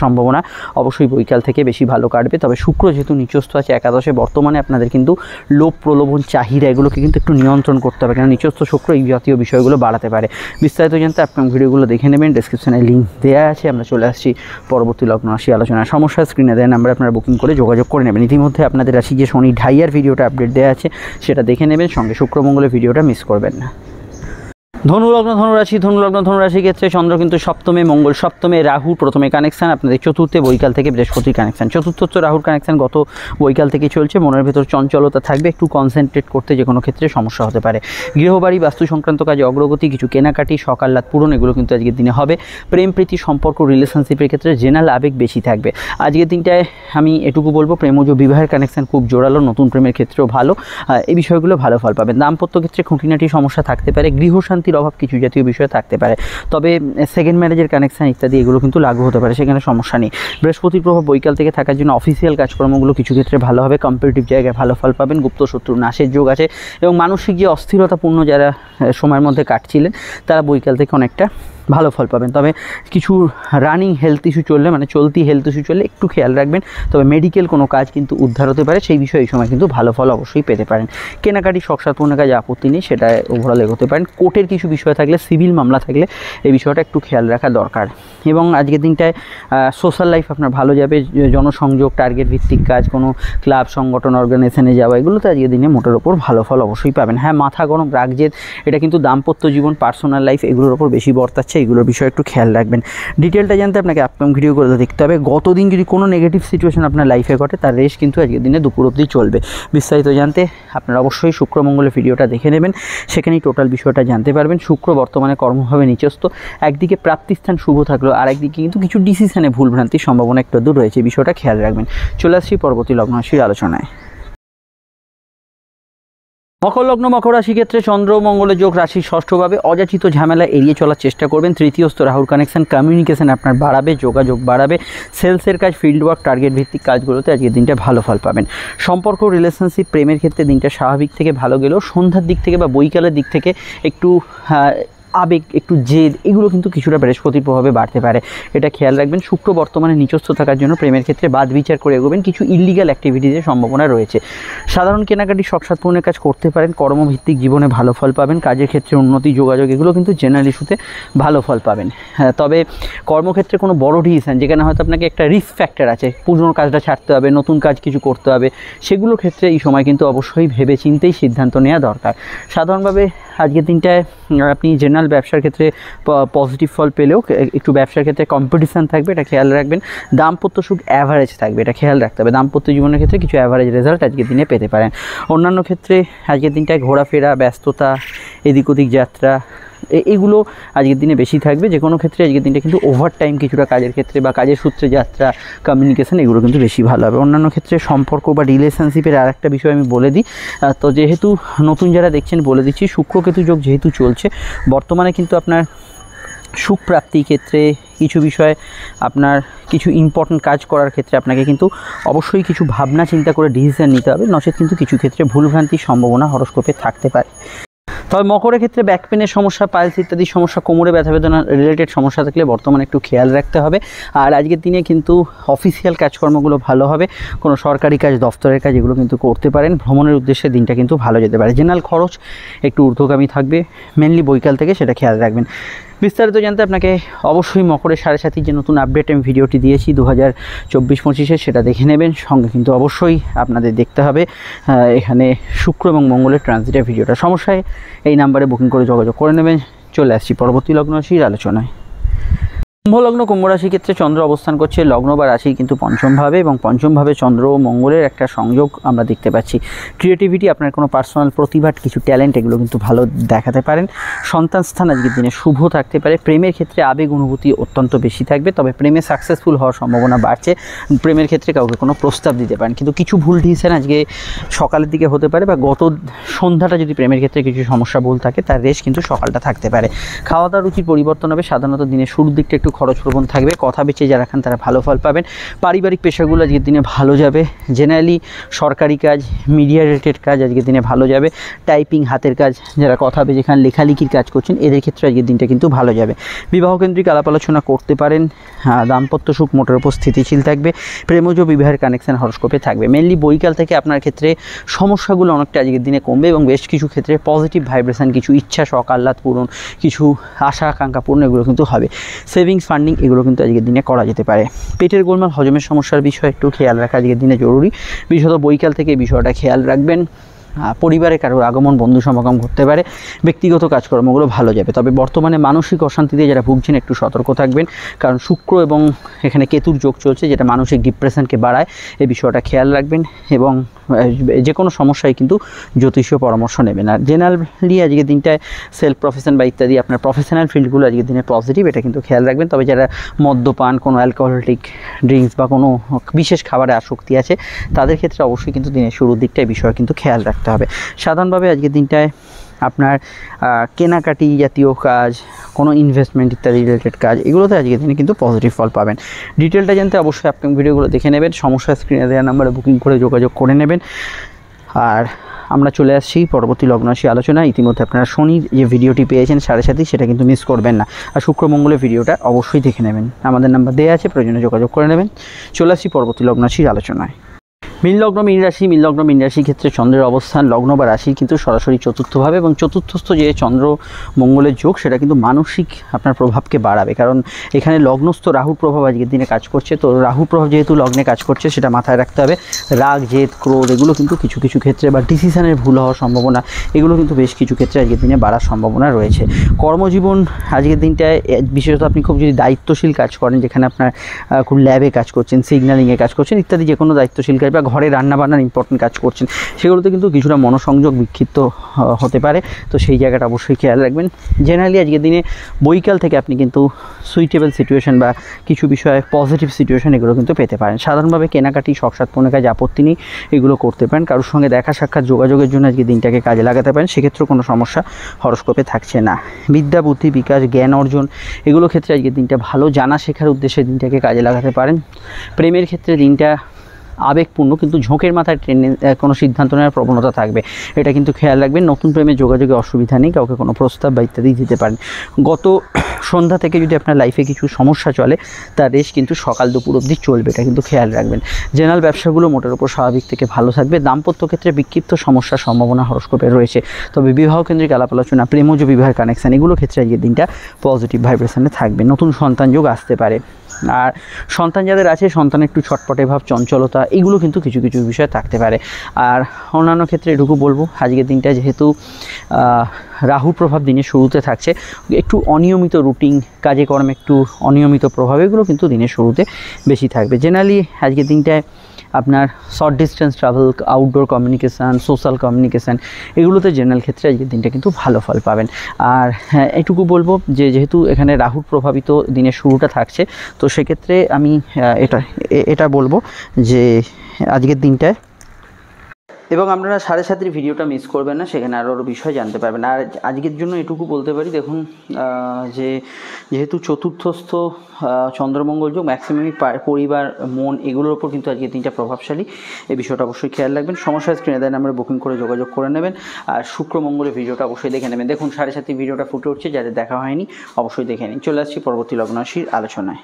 সম্ভাবনা অবশ্যই বৈকাল থেকে বেশি ভালো কাটবে। তবে শুক্র যেহেতু নিচস্থ আছে একাদশে, বর্তমানে আপনাদের কিন্তু লোভ প্রলোভন চাহিদা এগুলোকে কিন্তু একটু নিয়ন্ত্রণ করতে হবে, কারণ নিচস্থ শুক্র এই জাতীয় বিষয়গুলো বাড়াতে পারে। বিস্তারিত জানতে আপনার ভিডিওগুলো দেখে নেবেন, ডেসক্রিপশনে লিঙ্ক দেওয়া আছে। আমরা চলে আসছি পরবর্তী লগ্ন রাশি আলোচনায়। সমস্যা স্ক্রিনে দেওয়া নাম্বারে আপনারা বুকিং করে যোগাযোগ করে নেবেন। ইতিমধ্যে আপনাদের রাশি যে শনি ঢাইয়ার ভিডিওটা আপডেট দেওয়া আছে সেটা দেখে নেবেন, সঙ্গে শুক্রমঙ্গলের ভিডিওটা মিস করবেন না। ধনুলগ্ন ধনুরাশি ক্ষেত্রে চন্দ্র কিন্তু সপ্তমে, মঙ্গল সপ্তমে, রাহু প্রথমে কানেকশান, আপনাদের চতুর্থে বৈকাল থেকে বৃহস্পতির কানেকশান। চতুর্থ রাহুর কানেকশান গত বৈকাল থেকে চলছে। মনের ভেতর চঞ্চলতা থাকবে, একটু কনসেন্ট্রেট করতে যে কোনো ক্ষেত্রে সমস্যা হতে পারে। গৃহবাড়ি বাস্তু সংক্রান্ত কাজে অগ্রগতি, কিছু কেনাকাটি, সকাল্লাদ পূরণ এগুলো কিন্তু আজকের দিনে হবে। প্রেম প্রীতি সম্পর্ক রিলেশনশিপের ক্ষেত্রে জেনারেল আবেগ বেশি থাকবে। আজকের দিনটায় আমি এটুকু বলবো, প্রেমজ বিবাহের কানেকশান খুব জোরালো, নতুন প্রেমের ক্ষেত্রেও ভালো, এই বিষয়গুলো ভালো ফল পাবেন। দাম্পত্য ক্ষেত্রে খুঁটিনাটি সমস্যা থাকতে পারে, গৃহশান্তির অভাব কিছু জাতীয় বিষয় থাকতে পারে, তবে সেকেন্ড ম্যারেজের কানেকশান ইত্যাদি এগুলো কিন্তু লাগু হতে পারে, সেখানে সমস্যা নেই। বৃহস্পতির প্রভাব বৈকাল থেকে থাকার জন্য অফিসিয়াল কাজকর্মগুলো কিছু ক্ষেত্রে ভালো হবে, কম্পিটিটিভ জায়গায় ভালো ফল পাবেন। গুপ্ত শত্রু নাশের যোগ আছে, এবং মানসিক যে অস্থিরতাপূর্ণ যারা সময়ের মধ্যে কাটছিলেন তারা বৈকাল থেকে অনেকটা ভালো ফল পাবেন। তবে কিছু রানিং হেলথ ইস্যু চললে, মানে চলতি হেলথ ইস্যু চললে একটু খেয়াল রাখবেন। তবে মেডিকেল কোনো কাজ কিন্তু উদ্ধার হতে পারে, সেই বিষয়ে এই সময় কিন্তু ভালো ফল অবশ্যই পেতে পারেন। কেনাকাটি শখ সাধপূর্ণ কাজে আপত্তি নেই, সেটা ওভারঅল এগোতে পারেন। কোর্টের কিছু বিষয় থাকলে, সিভিল মামলা থাকলে এই বিষয়টা একটু খেয়াল রাখা দরকার। এবং আজকের দিনটায় সোশ্যাল লাইফ আপনার ভালো যাবে, জনসংযোগ, টার্গেট ভিত্তিক কাজ, কোনো ক্লাব সংগঠন অর্গানাইজেশনে যাওয়া এগুলোতে আজকের দিনে মোটের ওপর ভালো ফল অবশ্যই পাবেন। হ্যাঁ, মাথা গরম, রাগজেদ এটা কিন্তু দাম্পত্য জীবন, পার্সোনাল লাইফ এগুলোর ওপর বেশি বর্তাচ্ছে, এগুলোর বিষয়ে একটু খেয়াল রাখবেন। ডিটেলটা জানতে আপনাকে আপকামিং ভিডিওগুলো দেখতে হবে। গতদিন যদি কোনো নেগেটিভ সিচুয়েশন আপনার লাইফে ঘটে তার রেশ কিন্তু আজকের দিনে দুপুর অবধি চলবে। বিস্তারিত জানতে আপনারা অবশ্যই শুক্রমঙ্গলের ভিডিওটা দেখে নেবেন, সেখানেই টোটাল বিষয়টা জানতে পারবেন। শুক্র বর্তমানে কর্মভাবে নিচস্থ, একদিকে প্রাপ্তিস্থান শুভ থাকলেও আরেকদিকে কিন্তু কিছু ডিসিশনে ভুলভ্রান্তির সম্ভাবনা একটু দূর রয়েছে, বিষয়টা খেয়াল রাখবেন। চলে আসছি পরবর্তী লগ্ন রাশির আলোচনায়। মকর লগ্ন মকর রাশি ক্ষেত্রে চন্দ্র মঙ্গলের যোগ, রাশির ষষ্ঠভাবে, অযাচিত ঝামেলা এড়িয়ে চলার চেষ্টা করবেন। তৃতীয়স্থ রাহুর কানেকশন কমিউনিকেশন আপনার বাড়াবে, যোগাযোগ বাড়াবে। সেলসের কাজ, ফিল্ড ওয়ার্ক, টার্গেট ভিত্তিক কাজগুলোতে আজকের দিনটা ভালো ফল পাবেন। সম্পর্ক, রিলেশনশিপ, প্রেমের ক্ষেত্রে দিনটা স্বাভাবিক থেকে ভালো গেলেও সন্ধ্যার দিক থেকে বা বৈকালের দিক থেকে একটু আবেগ, একটু জেদ এগুলো কিন্তু কিছুটা বৃহস্পতির প্রভাবে বাড়তে পারে, এটা খেয়াল রাখবেন। শুক্র বর্তমানে নিচস্থ থাকার জন্য প্রেমের ক্ষেত্রে বাদ বিচার করে এগোবেন, কিছু ইলিগাল অ্যাক্টিভিটিজের সম্ভাবনা রয়েছে। সাধারণ কেনাকাটি, শখ সাধপূর্ণের কাজ করতে পারেন। কর্মভিত্তিক জীবনে ভালো ফল পাবেন, কাজের ক্ষেত্রে উন্নতি, যোগাযোগ এগুলো কিন্তু জেনারেল ইস্যুতে ভালো ফল পাবেন। হ্যাঁ, তবে কর্মক্ষেত্রে কোনো বড় ডিসিশন যেখানে হয়তো আপনাকে একটা রিস্ক ফ্যাক্টর আছে, পুরনো কাজটা ছাড়তে হবে, নতুন কাজ কিছু করতে হবে, সেগুলোর ক্ষেত্রে এই সময় কিন্তু অবশ্যই ভেবে চিন্তেই সিদ্ধান্ত নেওয়া দরকার। সাধারণভাবে আজকের দিনটায় আপনি জেনারেল ব্যবসার ক্ষেত্রে পজিটিভ ফল পেলেও একটু ব্যবসার ক্ষেত্রে কম্পিটিশান থাকবে, এটা খেয়াল রাখবেন। দাম্পত্য সুখ অ্যাভারেজ থাকবে, এটা খেয়াল রাখতে হবে। দাম্পত্য জীবনের ক্ষেত্রে কিছু অ্যাভারেজ রেজাল্ট আজকের দিনে পেতে পারেন। অন্যান্য ক্ষেত্রে আজকের দিনটায় ঘোরাফেরা, ব্যস্ততা, এদিক ওদিক যাত্রা এগুলো আজকের দিনে বেশি থাকবে। যে কোনো ক্ষেত্রে আজকের দিনটা কিন্তু ওভার টাইম কিছুটা কাজের ক্ষেত্রে বা কাজের সূত্রে যাত্রা, কমিউনিকেশন এগুলো কিন্তু বেশি ভালো হবে। অন্যান্য ক্ষেত্রে সম্পর্ক বা রিলেশনশিপের আর একটা বিষয় আমি বলে দিই, তো যেহেতু নতুন যারা দেখছেন বলে দিচ্ছি, শুক্রকেতু যোগ যেহেতু চলছে বর্তমানে কিন্তু আপনার সুখ প্রাপ্তির ক্ষেত্রে কিছু বিষয়ে আপনার কিছু ইম্পর্টেন্ট কাজ করার ক্ষেত্রে আপনাকে কিন্তু অবশ্যই কিছু ভাবনা চিন্তা করে ডিসিশন নিতে হবে, নচেত কিন্তু কিছু ক্ষেত্রে ভুলভ্রান্তির সম্ভাবনা হরস্কোপে থাকতে পারে। তবে মকরের ক্ষেত্রে ব্যাক পেনের সমস্যা, পাইলস ইত্যাদি সমস্যা, কোমরে ব্যথা বেদনা রিলেটেড সমস্যা থাকলে বর্তমানে একটু খেয়াল রাখতে হবে। আর আজকের দিনে কিন্তু অফিসিয়াল কাজকর্মগুলো ভালো হবে, কোনো সরকারি কাজ, দফতরের কাজ এগুলো কিন্তু করতে পারেন। ভ্রমণের উদ্দেশ্যে দিনটা কিন্তু ভালো যেতে পারে। জেনারেল খরচ একটু ঊর্ধ্বগামী থাকবে, মেনলি বৈকাল থেকে, সেটা খেয়াল রাখবেন। বিস্তারিত জানতে আপনাকে অবশ্যই মকরের 7.5 যে নতুন আপডেট আমি ভিডিওটি দিয়েছি 2024-25-এ, সেটা দেখে নেবেন। সঙ্গে কিন্তু অবশ্যই আপনাদের দেখতে হবে এখানে শুক্র এবং মঙ্গলের ট্রানজিটের ভিডিওটা। সমস্যায় এই নাম্বারে বুকিং করে যোগাযোগ করে নেবেন। চলে আসছি পরবর্তী লগ্ন রাশির আলোচনায়। কুম্ভলগ্ন কুম্ভ রাশির ক্ষেত্রে চন্দ্র অবস্থান করছে লগ্ন বা রাশি কিন্তু পঞ্চমভাবে, এবং পঞ্চমভাবে চন্দ্র ও মঙ্গলের একটা সংযোগ আমরা দেখতে পাচ্ছি। ক্রিয়েটিভিটি, আপনার কোনো পার্সোনাল প্রতিভা, কিছু ট্যালেন্ট, এগুলো কিন্তু ভালো দেখাতে পারেন। সন্তান স্থান আজকের দিনে শুভ থাকতে পারে। প্রেমের ক্ষেত্রে আবেগ অনুভূতি অত্যন্ত বেশি থাকবে, তবে প্রেমে সাকসেসফুল হওয়ার সম্ভাবনা বাড়ছে। প্রেমের ক্ষেত্রে কাউকে কোনো প্রস্তাব দিতে পারেন, কিন্তু কিছু ভুল ডিসিশন আজকে সকালের দিকে হতে পারে, বা গত সন্ধ্যাটা যদি প্রেমের ক্ষেত্রে কিছু সমস্যা ভুল থাকে তার রেশ কিন্তু সকালটা থাকতে পারে। খাওয়া দাওয়ার রুচির পরিবর্তন হবে। সাধারণত দিনের শুরুর দিকটা একটু খরচ প্রবণ থাকবে। কথা বেঁচে যারা খান তারা ভালো ফল পাবেন। পারিবারিক পেশাগুলো আজকের দিনে ভালো যাবে। জেনারেলি সরকারি কাজ, মিডিয়া রিলেটেড কাজ আজকের দিনে ভালো যাবে। টাইপিং, হাতের কাজ, যারা কথা বেঁচে খান, লেখালেখির কাজ করছেন, এদের ক্ষেত্রে আজকের দিনটা কিন্তু ভালো যাবে। বিবাহকেন্দ্রিক আলাপ আলোচনা করতে পারেন। দাম্পত্য সুখ মোটের উপর স্থিতিশীল থাকবে। প্রেমজ বিবাহের কানেকশন হরস্কোপে থাকবে। মেনলি বৈকাল থেকে আপনার ক্ষেত্রে সমস্যাগুলো অনেকটা আজকের দিনে কমবে, এবং বেশ কিছু ক্ষেত্রে পজিটিভ ভাইব্রেশন, কিছু ইচ্ছা শখ আহ্লাদ পূরণ, কিছু আশা আকাঙ্ক্ষা পূরণ, এগুলো কিন্তু হবে। সেভিংস ফান্ডিং এগুলো কিন্তু আজকের দিনে করা যেতে পারে। পেটের গোলমাল, হজমের সমস্যার বিষয়ে একটু খেয়াল রাখা আজকের দিনে জরুরি। বিশেষত বৈকাল থেকে এই বিষয়টা খেয়াল রাখবেন। পরিবারে কারোর আগমন, বন্ধু সমাগম ঘটতে পারে। ব্যক্তিগত কাজকর্মগুলো ভালো যাবে, তবে বর্তমানে মানসিক অশান্তিতে যারা ভুগছেন একটু সতর্ক থাকবেন, কারণ শুক্র এবং এখানে কেতুর যোগ চলছে, যেটা মানসিক ডিপ্রেশনকে বাড়ায়। এই বিষয়টা খেয়াল রাখবেন, এবং যে কোনো সমস্যায় কিন্তু জ্যোতিষীয় পরামর্শ নেবেন। আর জেনারেলি আজকের দিনটায় সেলফ প্রফেশন বা ইত্যাদি আপনার প্রফেশনাল ফিল্ডগুলো আজকের দিনে পজিটিভ, এটা কিন্তু খেয়াল রাখবেন। তবে যারা মদ্যপান, কোনো অ্যালকোহলিক ড্রিঙ্কস বা কোনো বিশেষ খাবারে আসক্তি আছে, তাদের ক্ষেত্রে অবশ্যই কিন্তু দিনের শুরুর দিকটায় বিষয় কিন্তু খেয়াল রাখতে হবে। সাধারণভাবে আজকের দিনটায় আপনার কেনাকাটি জাতীয় কাজ, কোনো ইনভেস্টমেন্ট ইত্যাদি রিলেটেড কাজ, এগুলোতে আজকের দিনে কিন্তু পজিটিভ ফল পাবেন। ডিটেলটা জানতে অবশ্যই আপকামিং ভিডিওগুলো দেখে নেবেন। সমস্যা স্ক্রিনে দেওয়া নাম্বারে বুকিং করে যোগাযোগ করে নেবেন। আর আমরা চলে আসছি পরবর্তী লগ্নরাশি আলোচনা। ইতিমধ্যে আপনারা শনির যে ভিডিওটি পেয়েছেন 7:30, সেটা কিন্তু মিস করবেন না। আর শুক্র মঙ্গলের ভিডিওটা অবশ্যই দেখে নেবেন। আমাদের নাম্বার দেওয়া আছে, প্রয়োজনে যোগাযোগ করে নেবেন। চলে আসছি পরবর্তী লগ্নরাশির আলোচনায়। মীন লগ্ন মীন রাশি। মীন লগ্ন মীন রাশির ক্ষেত্রে চন্দ্রের অবস্থান লগ্ন বা রাশি কিন্তু সরাসরি চতুর্থভাবে, এবং চতুর্থস্থ যে চন্দ্র মঙ্গলের যোগ, সেটা কিন্তু মানসিক আপনার প্রভাবকে বাড়াবে, কারণ এখানে লগ্নস্থ রাহুর প্রভাব আজকের দিনে কাজ করছে। তো রাহুর প্রভাব যেহেতু লগ্নে কাজ করছে, সেটা মাথায় রাখতে হবে। রাগ, জেদ, ক্রোধ, এগুলো কিন্তু কিছু কিছু ক্ষেত্রে, বা ডিসিশনের ভুল হওয়ার সম্ভাবনা, এগুলো কিন্তু বেশ কিছু ক্ষেত্রে আজকের দিনে বাড়ার সম্ভাবনা রয়েছে। কর্মজীবন আজকের দিনটায় বিশেষত আপনি খুব যদি দায়িত্বশীল কাজ করেন, যেখানে আপনার খুব ল্যাবে কাজ করছেন, সিগন্যালিংয়ে কাজ করছেন ইত্যাদি, যে কোনো দায়িত্বশীল কাজ, বা ঘরে রান্নাবান্নার ইম্পর্টেন্ট কাজ করছেন, সেগুলোতে কিন্তু কিছুটা মনোসংযোগ বিক্ষিপ্ত হতে পারে। তো সেই জায়গাটা অবশ্যই খেয়াল রাখবেন। জেনারেলি আজকের দিনে বৈকাল থেকে আপনি কিন্তু সুইটেবল সিচুয়েশন বা কিছু বিষয়ে পজিটিভ সিচুয়েশন এগুলো কিন্তু পেতে পারেন। সাধারণভাবে কেনাকাটি, শখ সাধনের কাজ, আপত্তি নেই, এগুলো করতে পারেন। কারোর সঙ্গে দেখা সাক্ষাৎ, যোগাযোগের জন্য আজকে দিনটাকে কাজে লাগাতে পারেন, সেক্ষেত্রে কোনো সমস্যা হরস্কোপে থাকছে না। বিদ্যা, বুদ্ধি, বিকাশ, জ্ঞান অর্জন, এগুলো ক্ষেত্রে আজকের দিনটা ভালো। জানা শেখার উদ্দেশ্যে দিনটাকে কাজে লাগাতে পারেন। প্রেমের ক্ষেত্রে দিনটা আবেগপূর্ণ, কিন্তু ঝোঁকের মাথায় কোনো সিদ্ধান্ত নেওয়ার প্রবণতা থাকবে, এটা কিন্তু খেয়াল রাখবেন। নতুন প্রেমের যোগাযোগে অসুবিধা নেই, কাউকে কোনো প্রস্তাব বা ইত্যাদি দিতে পারেন। গত সন্ধ্যা থেকে যদি আপনার লাইফে কিছু সমস্যা চলে, তার রেশ কিন্তু সকাল দুপুর অবধি চলবে, এটা কিন্তু খেয়াল রাখবেন। জেনারেল ব্যবসাগুলো মোটের উপর স্বাভাবিক থেকে ভালো থাকবে। দাম্পত্য ক্ষেত্রে বিক্ষিপ্ত সমস্যার সম্ভাবনা হরস্কোপে রয়েছে, তবে বিবাহ কেন্দ্রিক আলাপ আলোচনা, প্রেমজ বিবাহের কানেকশান, এগুলো ক্ষেত্রে আজকের দিনটা পজিটিভ ভাইব্রেশনে থাকবে। নতুন সন্তান যোগ আসতে পারে। আর সন্তান যাদের আছে, সন্তানের একটু ছটপটে ভাব, চঞ্চলতা, এগুলো কিন্তু কিছু কিছু বিষয় থাকতে পারে। আর অন্যান্য ক্ষেত্রে এটুকু বলবো, আজকের দিনটা যেহেতু রাহুর প্রভাব দিনের শুরুতে থাকছে, একটু অনিয়মিত রুটিন, কাজে কর্মে একটু অনিয়মিত প্রভাব, এগুলো কিন্তু দিনের শুরুতে বেশি থাকবে। জেনারেলি আজকের দিনটায় আপনার short distance travel, outdoor communication, social communication, এগুলোতে জেনারেল ক্ষেত্রে আজকের দিনটা কিন্তু ভালো ফল পাবেন। আর হ্যাঁ, এটুকু বলবো যে যেহেতু এখানে রাহুর প্রভাবিত দিনের শুরুটা থাকছে, তো সেক্ষেত্রে আমি এটা বলবো যে আজকের দিনটায়, এবং আপনারা 7:30 ভিডিওটা মিস করবেন না, সেখানে আরও বিষয় জানতে পারবেন। আর আজকের জন্য এটুকু বলতে পারি, দেখুন যেহেতু চতুর্থস্থ চন্দ্রমঙ্গল যোগ, ম্যাক্সিমামই পরিবার, মন, এগুলোর ওপর কিন্তু আজকের দিনটা প্রভাবশালী। এই বিষয়টা অবশ্যই খেয়াল রাখবেন। সমস্যা স্ক্রিনে দেন, আমরা বুকিং করে যোগাযোগ করে নেবেন। আর শুক্র মঙ্গলের ভিডিওটা অবশ্যই দেখে নেবেন। দেখুন 7:30 ভিডিওটা ফুটে উঠছে, যাদের দেখা হয়নি অবশ্যই দেখে নিন। চলে আসছি পরবর্তী লগ্নরাশির আলোচনায়।